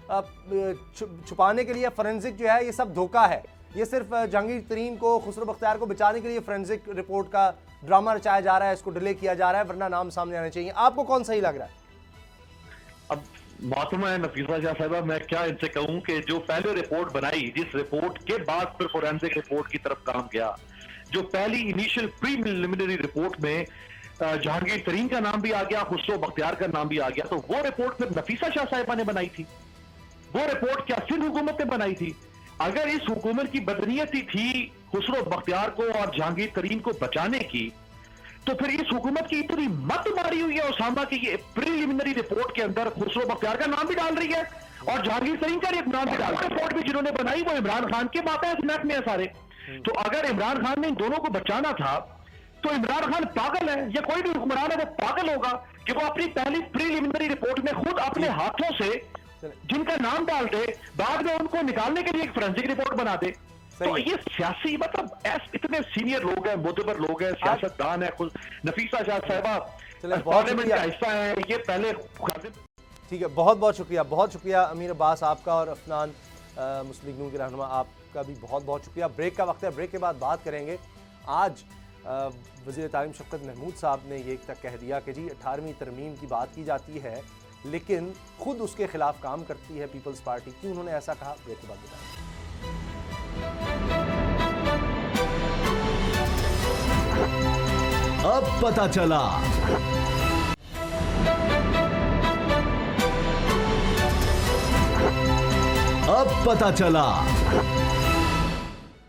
छुपाने के लिए फोरेंसिक जो है ये सब धोखा है, ये सिर्फ जहांगीर तरीन को, खुसरो बख्तियार को बचाने के लिए फोरेंसिक रिपोर्ट का ड्रामा रचाया जा रहा है, इसको डिले किया जा रहा है, वरना नाम सामने आने चाहिए। आपको कौन सही लग रहा है? अब मातूम है नफीसा शाह साहिबा, मैं क्या इनसे कहूं कि जो पहले रिपोर्ट बनाई, जिस रिपोर्ट के बाद फिर फोरेंसिक रिपोर्ट की तरफ काम किया, जो पहली इनिशियल प्रीलिमिनरी रिपोर्ट में जहांगीर तरीन का नाम भी आ गया, खुसरो बख्तियार का नाम भी आ गया, तो वो रिपोर्ट फिर नफीसा शाह साहिबा ने बनाई थी। वो रिपोर्ट क्या सिंध हुकूमत ने बनाई थी? अगर इस हुकूमत की बदनीयती थी खुसरो बख्तियार को और जहांगीर तरीन को बचाने की, तो फिर इस हुकूमत की इतनी मत मारी हुई है उसामा की ये प्रीलिमिनरी रिपोर्ट के अंदर खुसरो बख्तियार का नाम भी डाल रही है और जहांगीर तरीन का नाम भी डाल रही है। रिपोर्ट भी जिन्होंने बनाई वो इमरान खान के मातहत में है सारे। तो अगर इमरान खान ने इन दोनों को बचाना था तो इमरान खान पागल है या कोई भी हुक्मरान है वो पागल होगा कि वो अपनी पहली प्रीलिमिनरी रिपोर्ट में खुद अपने हाथों से जिनका नाम डाल दे, बाद में उनको निकालने के लिए एक फोरेंसिक रिपोर्ट बना दे। तो ये सियासी, मतलब इतने सीनियर लोग हैं, मोतबर लोग हैं, सियासतदान है, खुद नफीसा शाह साहिबा पार्लियामेंट का हिस्सा है, ये पहले। ठीक है, बहुत बहुत शुक्रिया, बहुत शुक्रिया अमीर अब्बास आपका, और अफनान मुस्लिम लीग नून के रहनुमा आपका भी बहुत बहुत शुक्रिया। ब्रेक का वक्त है, ब्रेक के बाद बात करेंगे। आज वज़ीर तालीम शफ़क़त महमूद साहब ने ये तक कह दिया कि जी 18वीं तरमीम की बात की जाती है लेकिन खुद उसके खिलाफ काम करती है पीपल्स पार्टी। क्यों उन्होंने ऐसा कहा, ब्रेक के बाद बताएंगे। अब पता चला। अब पता चला।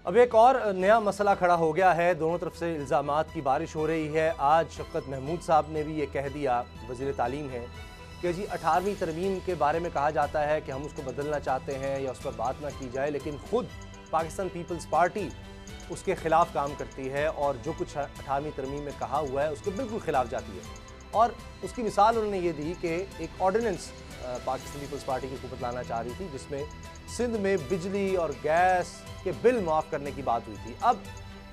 अब एक और नया मसला खड़ा हो गया है, दोनों तरफ से इल्ज़ामात की बारिश हो रही है। आज शफ़क़त महमूद साहब ने भी ये कह दिया, वज़ीर तालीम है, कि जी 18वीं तरमीम के बारे में कहा जाता है कि हम उसको बदलना चाहते हैं या उस पर बात ना की जाए, लेकिन खुद पाकिस्तान पीपल्स पार्टी उसके खिलाफ काम करती है और जो कुछ 18वीं तरमीम में कहा हुआ है उसके बिल्कुल खिलाफ जाती है। और उसकी मिसाल उन्होंने ये दी कि एक ऑर्डिनेंस पाकिस्तान पीपल्स पार्टी की हुकूमत लाना चाह रही थी जिसमें सिंध में बिजली और गैस के बिल माफ़ करने की बात हुई थी। अब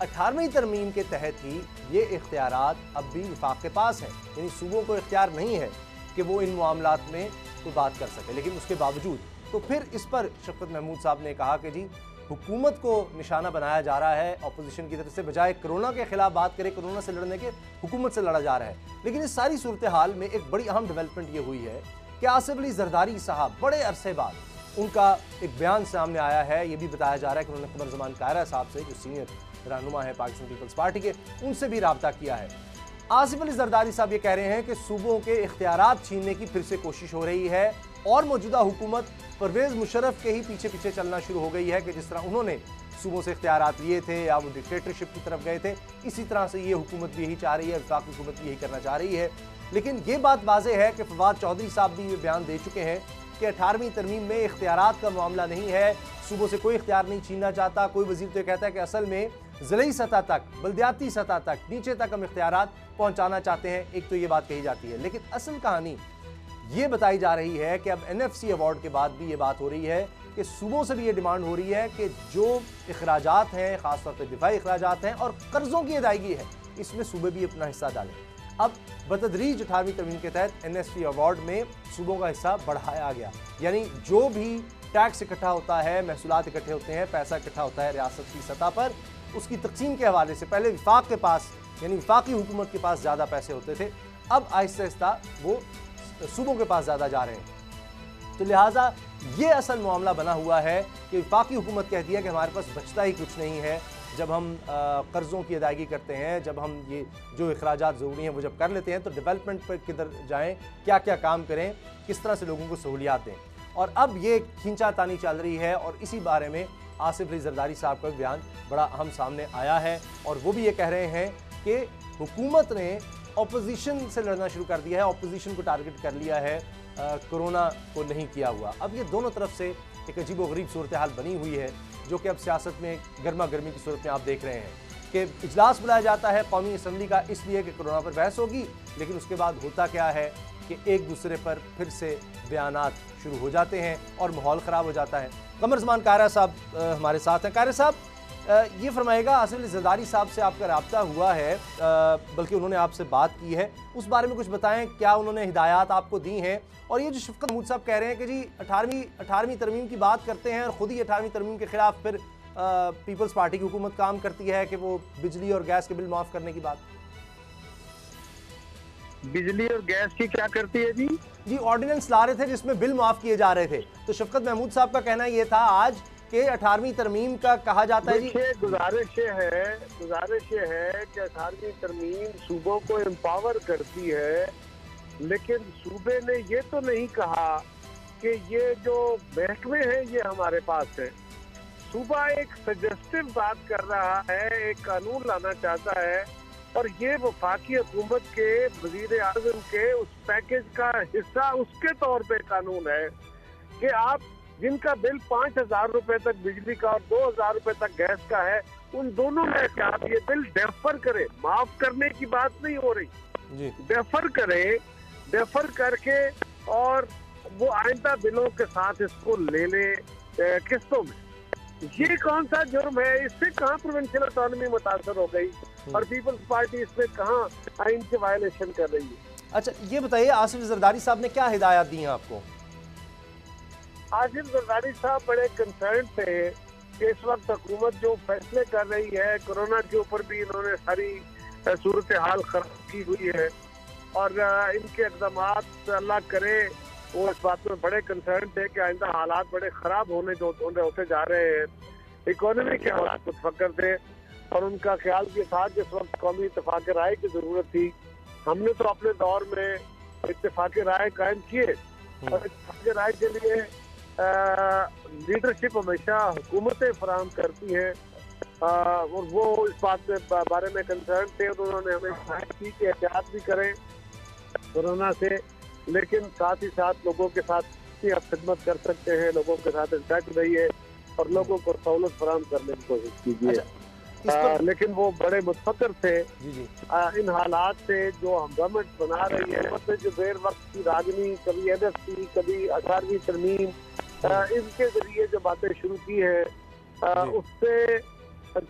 18वीं तरमीम के तहत ही ये इख्तियारात अब भी वफाक के पास हैं, यानी सूबों को इख्तियार नहीं है कि वो इन मामलात में कोई बात कर सके। लेकिन उसके बावजूद तो फिर इस पर शफकत महमूद साहब ने कहा कि जी हुकूमत को निशाना बनाया जा रहा है अपोजिशन की तरफ से, बजाय कोरोना के खिलाफ बात करें, कोरोना से लड़ने के हुकूमत से लड़ा जा रहा है। लेकिन इस सारी सूरत हाल में एक बड़ी अहम डेवलपमेंट ये हुई है कि आसिफ अली जरदारी साहब बड़े अरसे बाद उनका एक बयान सामने आया है। ये भी बताया जा रहा है कि उन्होंने कमर जमान कायरा साहब से, जो सीनियर रहनुमा है पाकिस्तान पीपल्स पार्टी के, उनसे भी रब्ता किया है। आसिफ अली जरदारी साहब ये कह रहे हैं कि सूबों के इख्तियारात छीनने की फिर से कोशिश हो रही है और मौजूदा हुकूमत परवेज़ मुशर्रफ के ही पीछे पीछे चलना शुरू हो गई है कि जिस तरह उन्होंने सूबों से इख्तियारात लिए थे या वो डिक्टेटरशिप की तरफ गए थे, इसी तरह से ये हुकूमत भी यही चाह रही है, वफाकी हुकूमत भी यही करना चाह रही है। लेकिन ये बात वाज़ेह है कि फवाद चौधरी साहब भी ये बयान दे चुके हैं कि 18वीं तरमीम में इख्तियारात का मामला नहीं है, सूबों से कोई इख्तियार नहीं छीनना चाहता। कोई वज़ीर तो कहता है कि असल में ज़िली सतह तक, बल्दियाती सतह तक, नीचे तक हम इख्तियारात पहुँचाना चाहते हैं। एक तो ये बात कही जाती है, लेकिन असल कहानी ये बताई जा रही है कि अब NFC अवार्ड के बाद भी ये बात हो रही है कि सूबों से भी ये डिमांड हो रही है कि जो अखराजात हैं, ख़ासतौर पर दिफाई अखराजात हैं और कर्ज़ों की अदायगी है, इसमें सूबे भी अपना हिस्सा डालें। अब बतदरीज 18वीं तरमीम के तहत NSP अवार्ड में सूबों का हिस्सा बढ़ाया गया, यानी जो भी टैक्स इकट्ठा होता है, महसूलात इकट्ठे होते हैं, पैसा इकट्ठा होता है रियासत की सतह पर, उसकी तकसीम के हवाले से पहले वफाक के पास यानी वफाकी हुकूमत के पास ज़्यादा पैसे होते थे, अब आहिस्ता आहिस्ता वो सूबों के पास ज़्यादा जा रहे हैं। तो लिहाजा ये असल मामला बना हुआ है कि वफाकी हुकूमत कहती है कि हमारे पास बचता ही कुछ नहीं है। जब हम कर्ज़ों की अदायगी करते हैं, जब हम ये जो अखराजात ज़रूरी हैं वो जब कर लेते हैं, तो डेवलपमेंट पर किधर जाएँ, क्या क्या काम करें, किस तरह से लोगों को सहूलियात दें। और अब ये खींचा तानी चल रही है और इसी बारे में आसिफ अली जरदारी साहब का बयान बड़ा अहम सामने आया है और वो भी ये कह रहे हैं कि हुकूमत ने ऑपोजिशन से लड़ना शुरू कर दिया है, ऑपोजिशन को टारगेट कर लिया है, कोरोना को नहीं किया हुआ। अब ये दोनों तरफ से एक अजीब व गरीब सूरत हाल बनी हुई है, जो कि अब सियासत में गर्मा गर्मी की सूरत में आप देख रहे हैं कि इजलास बुलाया जाता है कौमी असम्बली का इसलिए कि कोरोना पर बहस होगी, लेकिन उसके बाद होता क्या है कि एक दूसरे पर फिर से बयानात शुरू हो जाते हैं और माहौल ख़राब हो जाता है। कमर जमान कायरा साहब हमारे साथ हैं। कायरा साहब, ये फरमाएगा, आसिफ अली जरदारी साहब से आपका रब्ता हुआ है, बल्कि उन्होंने आपसे बात की है, उस बारे में कुछ बताएं, क्या उन्होंने हिदायत आपको दी हैं? और ये जो शफकत महमूद साहब कह रहे हैं कि जी 18वीं तरमीम की बात करते हैं और ख़ुद ही 18वीं तरमीम के खिलाफ फिर पीपल्स पार्टी की हुकूमत काम करती है कि वो बिजली और गैस के बिल माफ़ करने की बात। बिजली और गैस की क्या करती है जी? जी ऑर्डिनेंस ला रहे थे जिसमें बिल माफ़ किए जा रहे थे, तो शफकत महमूद साहब का कहना ये था आज कि 18वीं तरमीम का कहा जाता है जी। गुजारिश ये है कि 18वीं तरमीम सूबों को एम्पावर करती है, लेकिन सूबे ने ये तो नहीं कहा कि ये जो महकमे हैं ये हमारे पास है। सूबा एक सजेस्टिव बात कर रहा है, एक कानून लाना चाहता है और ये वफाकी हुकूमत के वजीर आज़म के उस पैकेज का हिस्सा उसके तौर पे कानून है कि आप जिनका बिल 5,000 रुपए तक बिजली का और 2,000 रुपए तक गैस का है, उन दोनों में क्या आप ये बिल डेफर करें। माफ करने की बात नहीं हो रही जी, डेफर करें, डेफर करके और वो आइंदा बिलों के साथ इसको ले ले किस्तों में। ये कौन सा जुर्म है? इससे कहाँ प्रोविंशियल ऑटोनॉमी मुतासर हो गई और पीपल्स पार्टी इसमें कहाँ आइन के वायलेशन कर रही है? अच्छा ये बताइए, आसिफ जरदारी साहब ने क्या हिदायत दी हैं आपको? आसिफ जरदारी साहब बड़े कंसर्न थे कि इस वक्त हुकूमत जो फैसले कर रही है, कोरोना के ऊपर भी इन्होंने सारी सूरत हाल खराब की हुई है और इनके इक़दाम अल्लाह करे, वो इस बात में बड़े कंसर्न थे कि आइंदा हालात बड़े ख़राब होते जा रहे हैं। इकोनॉमी के हालात को फकर थे और उनका ख्याल के साथ जिस वक्त कौमी इत्तेफाक राय की ज़रूरत थी, हमने तो अपने दौर में इत्तेफाक राय कायम किए और इत्तेफाक राय के लिए लीडरशिप हमेशा हुकूमतें फराहम करती हैं और वो इस बात के बारे में कंसर्न थे और उन्होंने हमें हिदायत की कि एहतियात भी करें कोरोना से, लेकिन साथ ही साथ लोगों के साथ आप खिदमत कर सकते हैं, लोगों के साथ इंटैक्ट रहिए। और लोगों को सहूलत फराहम करने की कोशिश कीजिए। लेकिन वो बड़े मुतफक्र थे इन हालात से जो हम गवर्नमेंट बना रही है, मतलब जो देर वक्त की राजनीति, कभी NFC, कभी 18वीं तरमीम, इनके जरिए जो बातें शुरू की है, उससे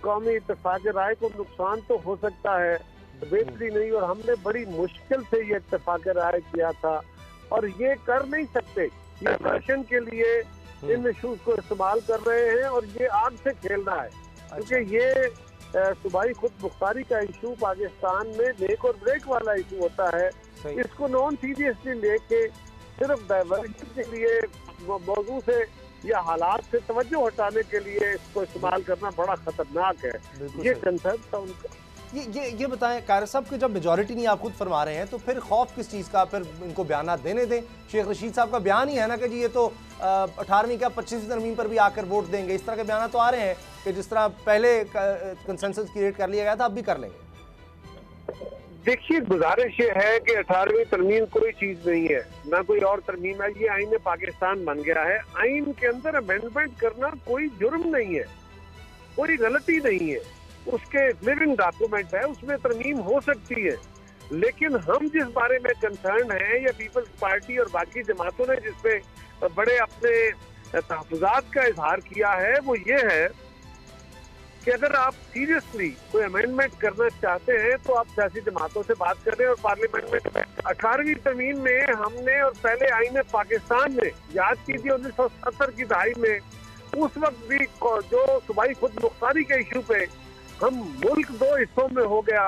कौमी इत्तेफाक राय को नुकसान तो हो सकता है, बेहतरी नहीं। और हमने बड़ी मुश्किल से ये इत्तेफाक राय किया था और ये कर नहीं सकते, ये फैशन के लिए इन इशूज को इस्तेमाल कर रहे हैं और ये आग से खेलना है। क्योंकि ये सूबाई खुद मुख्तारी का इशू पाकिस्तान में मेक और ब्रेक वाला इशू होता है, इसको नॉन सीरियसली लेके सिर्फ डाइवर्जन के लिए मौजू से या हालात से तवज्जो हटाने के लिए इसको इस्तेमाल करना बड़ा खतरनाक है। ये कंसर्न था उनका। ये बताएं कारी साहब कि जब मेजॉरिटी नहीं आप खुद फरमा रहे हैं तो फिर खौफ किस चीज़ का? फिर इनको बयान देने दें। शेख रशीद साहब का बयान ही है ना कि जी ये तो 18वीं क्या 25वीं तरमीम पर भी आकर वोट देंगे, इस तरह के बयान तो आ रहे हैं कि जिस तरह पहले कंसेंसस क्रिएट कर लिया गया था अब भी कर लेंगे। देखिए, गुजारिश ये है कि 18वीं तरमीम कोई चीज नहीं है, ना कोई और तरमीम है, ये आईन पाकिस्तान बन गया है। आइन के अंदर अमेंडमेंट करना कोई जुर्म नहीं है, कोई गलती नहीं है, उसके लिविंग डॉक्यूमेंट है, उसमें तरमीम हो सकती है। लेकिन हम जिस बारे में कंसर्न है या पीपल्स पार्टी और बाकी जमातों ने जिसपे बड़े अपने तहफ़्फ़ुज़ात का इजहार किया है, वो ये है कि अगर आप सीरियसली कोई अमेंडमेंट करना चाहते हैं तो आप सियासी जमातों से बात करें और पार्लियामेंट में 18वीं तरमीम में हमने और पहले आईन पाकिस्तान में याद कीजिए 1970 की दहाई में उस वक्त भी जो सूबाई खुद मुख्तारी के इशू पे हम मुल्क दो हिस्सों में हो गया,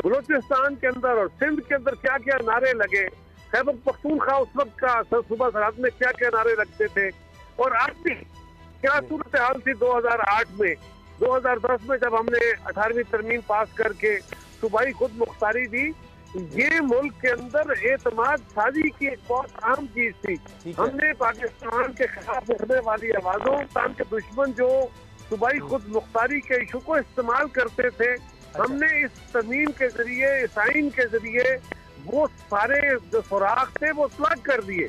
बलूचिस्तान के अंदर और सिंध के अंदर क्या क्या नारे लगे, खैबर पख्तूनख्वा उस वक्त का सूबा सरहद में क्या क्या नारे लगते थे, और आज भी क्या सूरत हाल थी 2008 में 2010 में जब हमने 18वीं तरमीम पास करके सूबाई खुद मुख्तारी दी। ये मुल्क के अंदर एतमाद साजी की एक बहुत अहम चीज थी। हमने पाकिस्तान के खिलाफ उठने वाली आवाजों, पाकिस्तान के दुश्मन जो सूबाई खुद मुख्तारी के इशू को इस्तेमाल करते थे, हमने इस तरमीम के जरिए, इस आइन के जरिए वो सारे जो सुराख थे वो प्लग कर दिए।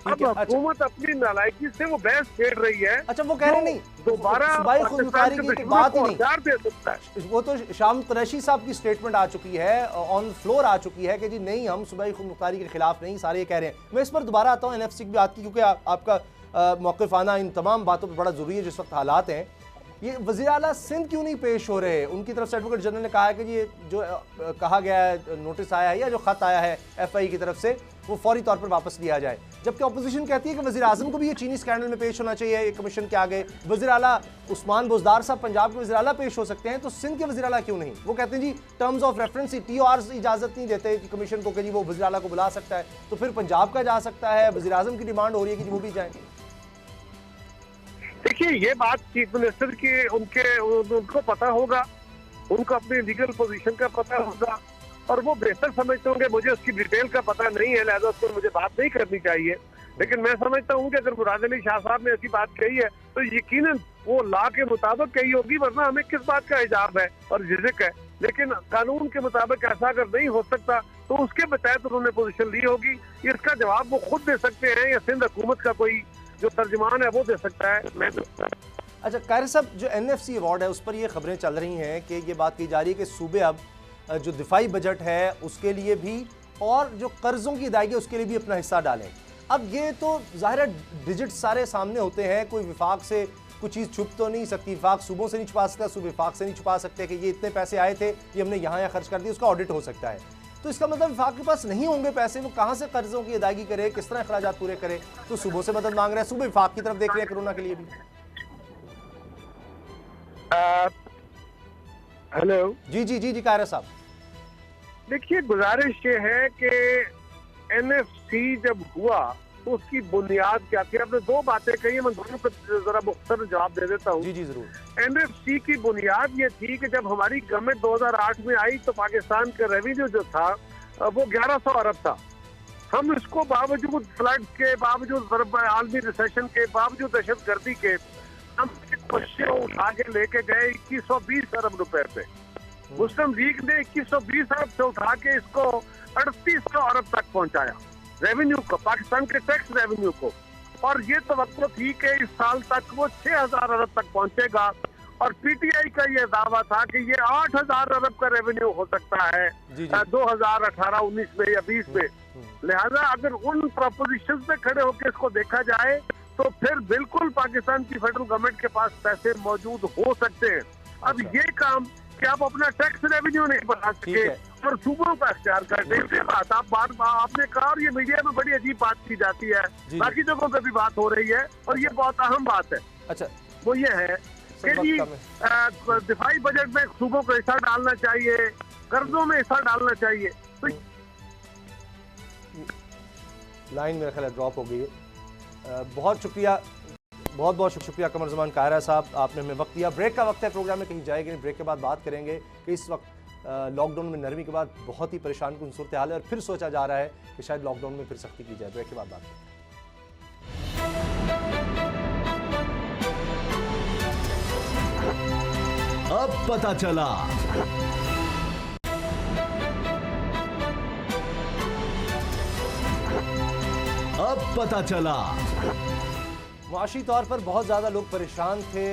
अब हुकूमत अपनी नालायकी से वो बहस खेल रही है। अच्छा, वो कह रहे नहीं दोबारा सूबाई खुद मुख्तारी की बात ही नहीं, दे सकता है। वो तो शाम कुरैशी साहब की स्टेटमेंट आ चुकी है, ऑन फ्लोर आ चुकी है कि जी नहीं, हम सूबाई खुद मुख्तारी के खिलाफ नहीं, सारे ये कह रहे हैं। मैं इस पर दोबारा आता हूँ NFC की बात की, क्योंकि आपका मौक़िफ़ आना इन तमाम बातों पर बड़ा ज़रूरी है जिस वक्त हालात हैं। ये वज़ीर आला सिंध क्यों नहीं पेश हो रहे? उनकी तरफ से एडवोकेट जनरल ने कहा है कि ये जो कहा गया है, नोटिस आया है या जो ख़त आया है FI की तरफ से, वो फौरी तौर पर वापस लिया जाए। जबकि अपोजिशन कहती है कि वज़ीर आज़म को भी ये चीनी स्कैंडल में पेश होना चाहिए कमीशन के आगे। वज़ीर आला उस्मान बुज़दार साहब पंजाब के वज़ीर आला पेश हो सकते हैं, तो सिंध के वज़ीर आला क्यों नहीं? वो कहते हैं जी टर्म्स ऑफ रेफरेंस TOR इजाज़त नहीं देते कि कमीशन को कि जी वो वज़ीर आला को बुला सकता है, तो फिर पंजाब का जा सकता है, वज़ीर आज़म की डिमांड हो रही है कि वो भी जाए। देखिए, ये बात चीफ मिनिस्टर की उनको पता होगा, उनको अपनी लीगल पोजीशन का पता होगा और वो बेहतर समझते होंगे। मुझे उसकी डिटेल का पता नहीं है, लिहाजा उसको मुझे बात नहीं करनी चाहिए। लेकिन मैं समझता हूँ कि अगर मुराद अली शाह साहब ने ऐसी बात कही है तो यकीनन वो लॉ के मुताबिक कही होगी, वरना हमें किस बात का हिजाब है और झिझक है। लेकिन कानून के मुताबिक ऐसा अगर नहीं हो सकता तो उसके बतहत उन्होंने पोजीशन ली होगी। इसका जवाब वो खुद दे सकते हैं या सिंध हुकूमत का कोई जो तर्जुमान है वो दे सकता है, मैं दे सकता है। अच्छा कारी साहब, जो NFC अवार्ड है उस पर ये खबरें चल रही हैं कि ये बात की जा रही है कि सूबे अब जो दिफाई बजट है उसके लिए भी और जो कर्ज़ों की अदायगी उसके लिए भी अपना हिस्सा डालें। अब ये तो ज़ाहिर है डिजिट सारे सामने होते हैं, कोई विफाक से कुछ चीज़ छुप तो नहीं सकती, विफाक सूबों से नहीं छुपा सकता, सूबे विफाक से नहीं छुपा सकते कि ये इतने पैसे आए थे, ये हमने यहाँ खर्च कर दिए, उसका ऑडिट हो सकता है। तो इसका मतलब विफाक के पास नहीं होंगे पैसे, वो कहाँ से कर्ज़ों की अदायगी करे, किस तरह अखराजात पूरे करे? तो सूबों से मदद मांग रहे हैं, सूबे विफाक की तरफ देख रहे हैं कोरोना के लिए भी। हेलो जी कायरा साहब, देखिए, गुजारिश ये है कि NFC जब हुआ तो उसकी बुनियाद क्या थी? आपने दो बातें कही, मैं दोनों को जरा मुख्तसर जवाब दे देता हूँ। जी जरूर। NFC की बुनियाद ये थी कि जब हमारी गवर्नमेंट 2008 में आई तो पाकिस्तान का रेवेन्यू जो था वो 1100 अरब था। हम इसको बावजूद फ्लड के, बावजूद आलमी रिसेशन के, बावजूद दहशतगर्दी के, हम उठा के लेके गए 2120 अरब रुपए पे। मुस्लिम लीग ने 2120 अरब से उठा के इसको 3800 अरब तक पहुंचाया रेवेन्यू को, पाकिस्तान के टैक्स रेवेन्यू को। और ये तवक्को थी कि इस साल तक वो 6000 अरब तक पहुंचेगा, और पीटीआई का ये दावा था कि ये 8000 अरब का रेवेन्यू हो सकता है 2018-19 में या 20 में। लिहाजा अगर उन प्रपोजिशन पे खड़े होकर इसको देखा जाए तो फिर बिल्कुल पाकिस्तान की फेडरल गवर्नमेंट के पास पैसे मौजूद हो सकते हैं। अब ये काम कि आप अपना टैक्स रेवेन्यू नहीं बढ़ा सके और सूबों का इख्तियार कर दें, ये बात आपने कहा, और ये मीडिया में बड़ी अजीब बात की जाती है, बाकी जगहों पे भी बात हो रही है, और ये बहुत अहम बात है। अच्छा, वो ये है कि जी दिफाई बजट में सूबों को हिस्सा डालना चाहिए, कर्जों में हिस्सा डालना चाहिए। तो लाइन मेरा ख्याल ड्रॉप हो गई है। बहुत शुक्रिया, बहुत बहुत शुक्रिया कमर ज़मान कायरा साहब, आपने हमें वक्त दिया। ब्रेक का वक्त है, प्रोग्राम में कहीं जाएंगे नहीं। ब्रेक के बाद बात करेंगे कि इस वक्त लॉकडाउन में नरमी के बाद बहुत ही परेशान कुन सूरत हाल है, और फिर सोचा जा रहा है कि शायद लॉकडाउन में फिर सख्ती की जाए। ब्रेक के बाद बात करेंगे। अब पता चला, अब पता चला। मुआशी तौर पर बहुत ज़्यादा लोग परेशान थे,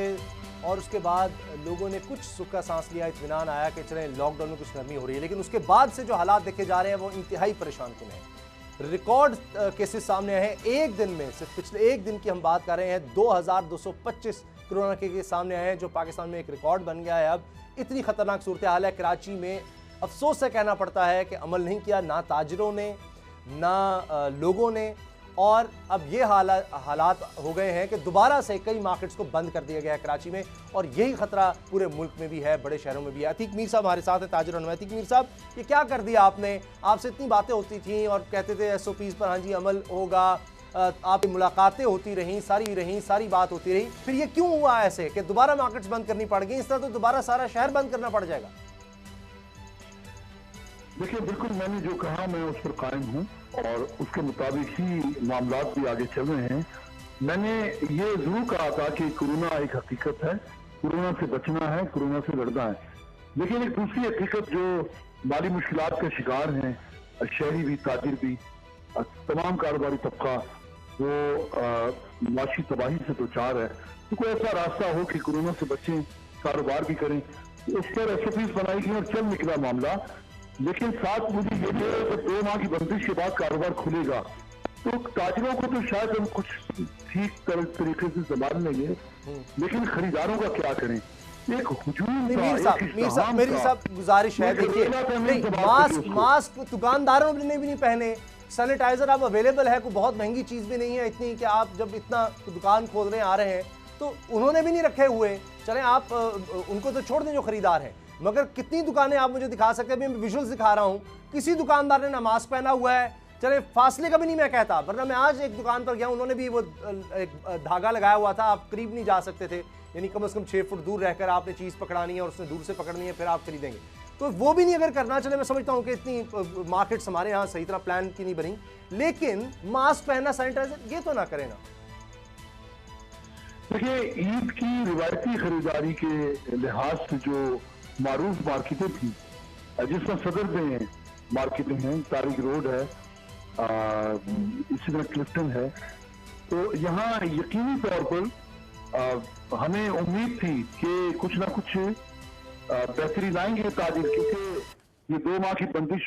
और उसके बाद लोगों ने कुछ सुख का सांस लिया, इत्मीनान आया कि चले लॉकडाउन में कुछ नरमी हो रही है। लेकिन उसके बाद से जो हालात देखे जा रहे हैं वो इंतहाई परेशान कुन हैं। रिकॉर्ड केसेस सामने आए हैं एक दिन में, सिर्फ पिछले एक दिन की हम बात कर रहे हैं, 2225 कोरोना के केस सामने आए हैं, जो पाकिस्तान में एक रिकॉर्ड बन गया है। अब इतनी खतरनाक सूरत हाल है कराची में, अफसोस से कहना पड़ता है कि अमल नहीं किया ना ताजरों ने ना लोगों ने, और अब ये हालात हो गए हैं कि दोबारा से कई मार्केट्स को बंद कर दिया गया है कराची में, और यही खतरा पूरे मुल्क में भी है, बड़े शहरों में भी है। अतीक मीर साहब हमारे साथ हैं, ताजिर और अतीक मीर साहब, ये क्या कर दिया आपने? आपसे इतनी बातें होती थी और कहते थे SOPs पर हाँ जी अमल होगा, आपकी मुलाकातें होती रहीं, सारी बात होती रही, फिर ये क्यों हुआ ऐसे कि दोबारा मार्केट्स बंद करनी पड़ गई? इस तरह तो दोबारा सारा शहर बंद करना पड़ जाएगा। देखिए, बिल्कुल मैंने जो कहा मैं उस पर कायम हूँ, और उसके मुताबिक ही मामलात भी आगे चल रहे हैं। मैंने ये जरूर कहा था कि कोरोना एक हकीकत है, कोरोना से बचना है, कोरोना से लड़ना है। लेकिन एक दूसरी हकीकत जो माली मुश्किलात का शिकार हैं, शहरी भी, ताजिर भी, तमाम कारोबारी तबका, वो माशी तबाही से दो चार है। तो कोई ऐसा रास्ता हो कि कोरोना से बचें, कारोबार भी करें, उस पर SOPs बनाई गई और चल निकला मामला। लेकिन साथ मुझे ये भी है कि 2 माह की बंदिश के बाद कारोबार खुलेगा, तो ताजिरों को तो शायद हम कुछ ठीक तरीके से संभाल लेंगे, लेकिन खरीदारों का क्या करें? एक हुजूम मेरी सब गुजारिश है, देखिए मास्क दुकानदारों ने भी नहीं पहने, सैनिटाइजर अब अवेलेबल है, कोई बहुत महंगी चीज़ भी नहीं है इतनी कि आप जब इतना दुकान खोल रहे आ रहे हैं तो उन्होंने भी नहीं रखे हुए। चलें आप उनको तो छोड़ दें जो खरीदार हैं, मगर कितनी दुकानें आप मुझे दिखा सकते हैं? अभी मैं विजुअल्स दिखा रहा हूँ, किसी दुकानदार ने ना मास्क पहना हुआ है। चले फासले का भी नहीं मैं कहता, वरना मैं आज एक दुकान पर गया, उन्होंने भी वो एक धागा लगाया हुआ था, आप करीब नहीं जा सकते थे, यानी कम से कम 6 फुट दूर रहकर आपने चीज़ पकड़ानी है और उसने दूर से पकड़नी है, फिर आप खरीदेंगे। तो वो भी नहीं अगर करना, चले मैं समझता हूँ कि इतनी मार्केट्स हमारे यहाँ सही तरह प्लान की नहीं बनी, लेकिन मास्क पहनना, सैनिटाइजर, ये तो ना करें ना। देखिए, ईद की रिवायती खरीदारी के लिहाज से जो मारूफ मार्केटें थी, जिसमें सदर में मार्केटें हैं, तारिक रोड है, इसी तरह क्लिफ्टन है, तो यहाँ यकीनी तौर पर हमें उम्मीद थी कि कुछ ना कुछ बेहतरी लाएंगे ताजिर, क्योंकि ये 2 माह की बंदिश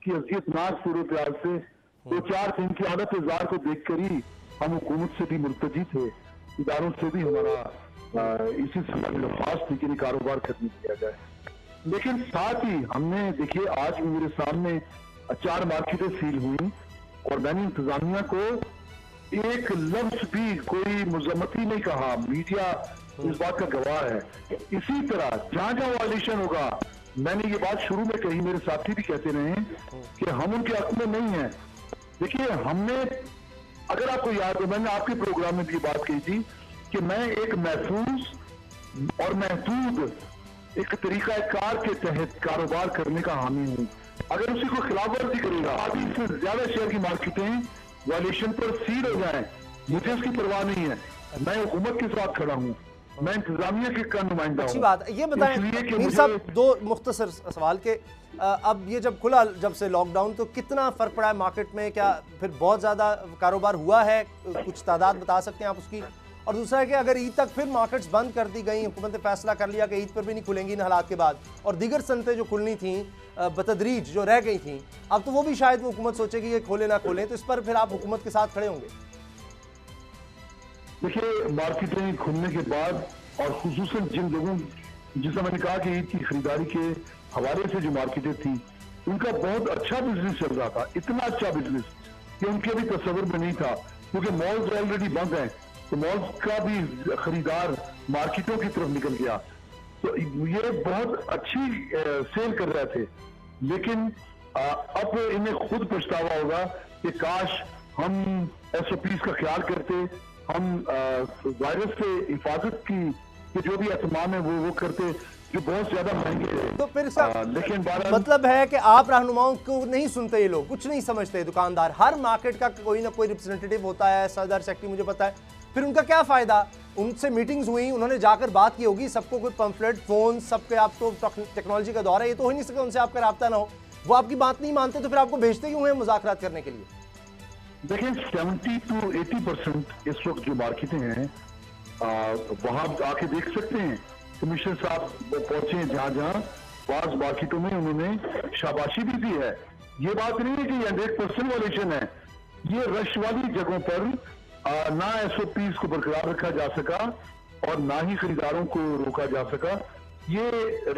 की अज़ियतनाक सूरत हाल से 2-4 दिन की आदत इज़हार को देखकर ही हम हुकूमत से भी मुर्तजी थे, इदारों से भी हमारा इसी समय दरख्वास्त थी कि कारोबार खत्म किया जाए। लेकिन साथ ही हमने, देखिए आज भी मेरे सामने 4 मार्केटें सील हुई, और मैंने इंतजामिया को एक लफ्ज भी कोई मुजम्मती नहीं कहा, मीडिया इस बात का गवाह है। इसी तरह जहां जहां वायलेशन होगा, मैंने ये बात शुरू में कही, मेरे साथी भी कहते रहे कि हम उनके हक में नहीं है। देखिए, हमने, अगर आपको याद हो, मैंने आपके प्रोग्राम में भी बात कही थी कि मैं एक महफूज और महदूद एक तरीका कार के तहत कारोबार करने का हामी हूँ। अगर उसी को खिलाफवर्जी करेगा, आधी से ज्यादा शेयर की मार्केटें वायलेशन पर सील हो जाए, मुझे उसकी परवाह नहीं है, मैं हुकूमत के साथ खड़ा हूँ। मैं इंतजामिया का नुमाइंदा हूं। अच्छी बात है। ये बताएं मीर साहब, दो मुख्तसर सवाल के, अब ये जब खुला, जब से लॉकडाउन, तो कितना फ़र्क पड़ा है मार्केट में? क्या फिर बहुत ज़्यादा कारोबार हुआ है? कुछ तादाद बता सकते हैं आप उसकी? और दूसरा है कि अगर ईद तक फिर मार्केट्स बंद कर दी गई, हुकूमत ने फैसला कर लिया कि ईद पर भी नहीं खुलेंगी इन हालात के बाद, और दीगर सनतें जो खुलनी थी बतदरीज जो रह गई थी, अब तो वो भी शायद वो हुकूमत सोचेगी ये खोले ना खोलें, तो इस पर फिर आप हुकूमत के साथ खड़े होंगे? देखिए, मार्केटें खुलने के बाद और खुसूसन जिन लोगों, जिससे मैंने कहा कि ईद की खरीदारी के हवाले से जो मार्केटें थी, उनका बहुत अच्छा बिजनेस चल रहा था, इतना अच्छा बिजनेस कि उनके भी तस्वर में नहीं था, क्योंकि मॉल्स ऑलरेडी बंद हैं, तो मॉल्स का भी खरीदार मार्केटों की तरफ निकल गया, तो ये बहुत अच्छी सेल कर रहे थे। लेकिन अब इन्हें खुद पछतावा होगा कि काश हम SOPs का ख्याल करते, हम वायरस से हिफाजत की जो भी एहतमाम है वो करते, जो बहुत ज्यादा महंगे हैं। तो फिर लेकिन मतलब है कि आप रहनुमाओं को नहीं सुनते, ये लोग कुछ नहीं समझते, दुकानदार, हर मार्केट का कोई ना कोई रिप्रेजेंटेटिव होता है, सदर सेक्रेटरी मुझे पता है, फिर उनका क्या फायदा? उनसे मीटिंग्स हुई, उन्होंने जाकर बात की होगी, सबको कोई पंफलेट, फोन, सबके, आप तो टेक्नोलॉजी का दौर है, ये तो हो ही नहीं सकता उनसे आपका राब्ता ना हो, वो आपकी बात नहीं मानते, तो फिर आपको भेजते क्यों हैं मुज़ाकरात करने के लिए? देखिए, 70 to 80% इस वक्त जो मार्केटें हैं वहां आके देख सकते हैं, कमिश्नर साहब पहुंचे हैं जहां जहां, बाज़ मार्केटों में उन्होंने शाबाशी भी दी है। ये बात नहीं है कि 100% वायलेशन है, ये रश वाली जगहों पर ना SOPs को बरकरार रखा जा सका और ना ही खरीदारों को रोका जा सका। ये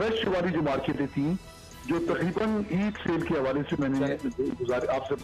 रश वाली जो मार्केटें थी, जो तकरीबन ईद सेल के हवाले से मैंने आपसे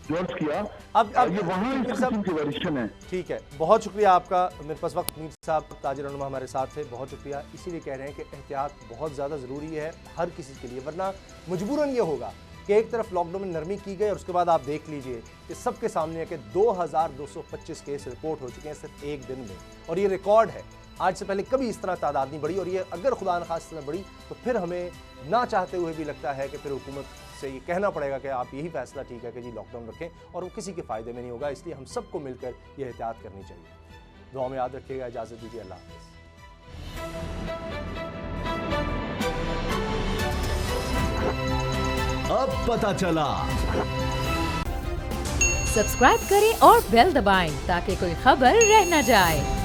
जोर्स किया, अब ये वहाँ इस किस्म की वायलेशन है। ठीक है, बहुत शुक्रिया आपका। मेरे पास वक्त, मीर साहब ताजिर रहनुमा हमारे साथ थे, बहुत शुक्रिया। इसीलिए कह रहे हैं कि एहतियात बहुत ज़्यादा ज़रूरी है हर किसी के लिए, वरना मजबूरन ये होगा कि एक तरफ लॉकडाउन में नरमी की गई और उसके बाद आप देख लीजिए कि सबके सामने है कि 2225 केस रिपोर्ट हो चुके हैं सिर्फ एक दिन में, और ये रिकॉर्ड है। आज से पहले कभी इस तरह तादाद नहीं बढ़ी, और ये अगर खुदा न खास्ता बढ़ी तो फिर हमें ना चाहते हुए भी लगता है कि फिर हुकूमत से ये कहना पड़ेगा कि आप यही फैसला ठीक है कि जी लॉकडाउन रखें, और वो किसी के फ़ायदे में नहीं होगा। इसलिए हम सबको मिलकर ये एहतियात करनी चाहिए। दुआ में याद रखिएगा। इजाज़त दीजिए, अल्लाह हाफ़िज़। अब पता चला। सब्सक्राइब करें और बेल दबाएं ताकि कोई खबर रह न जाए।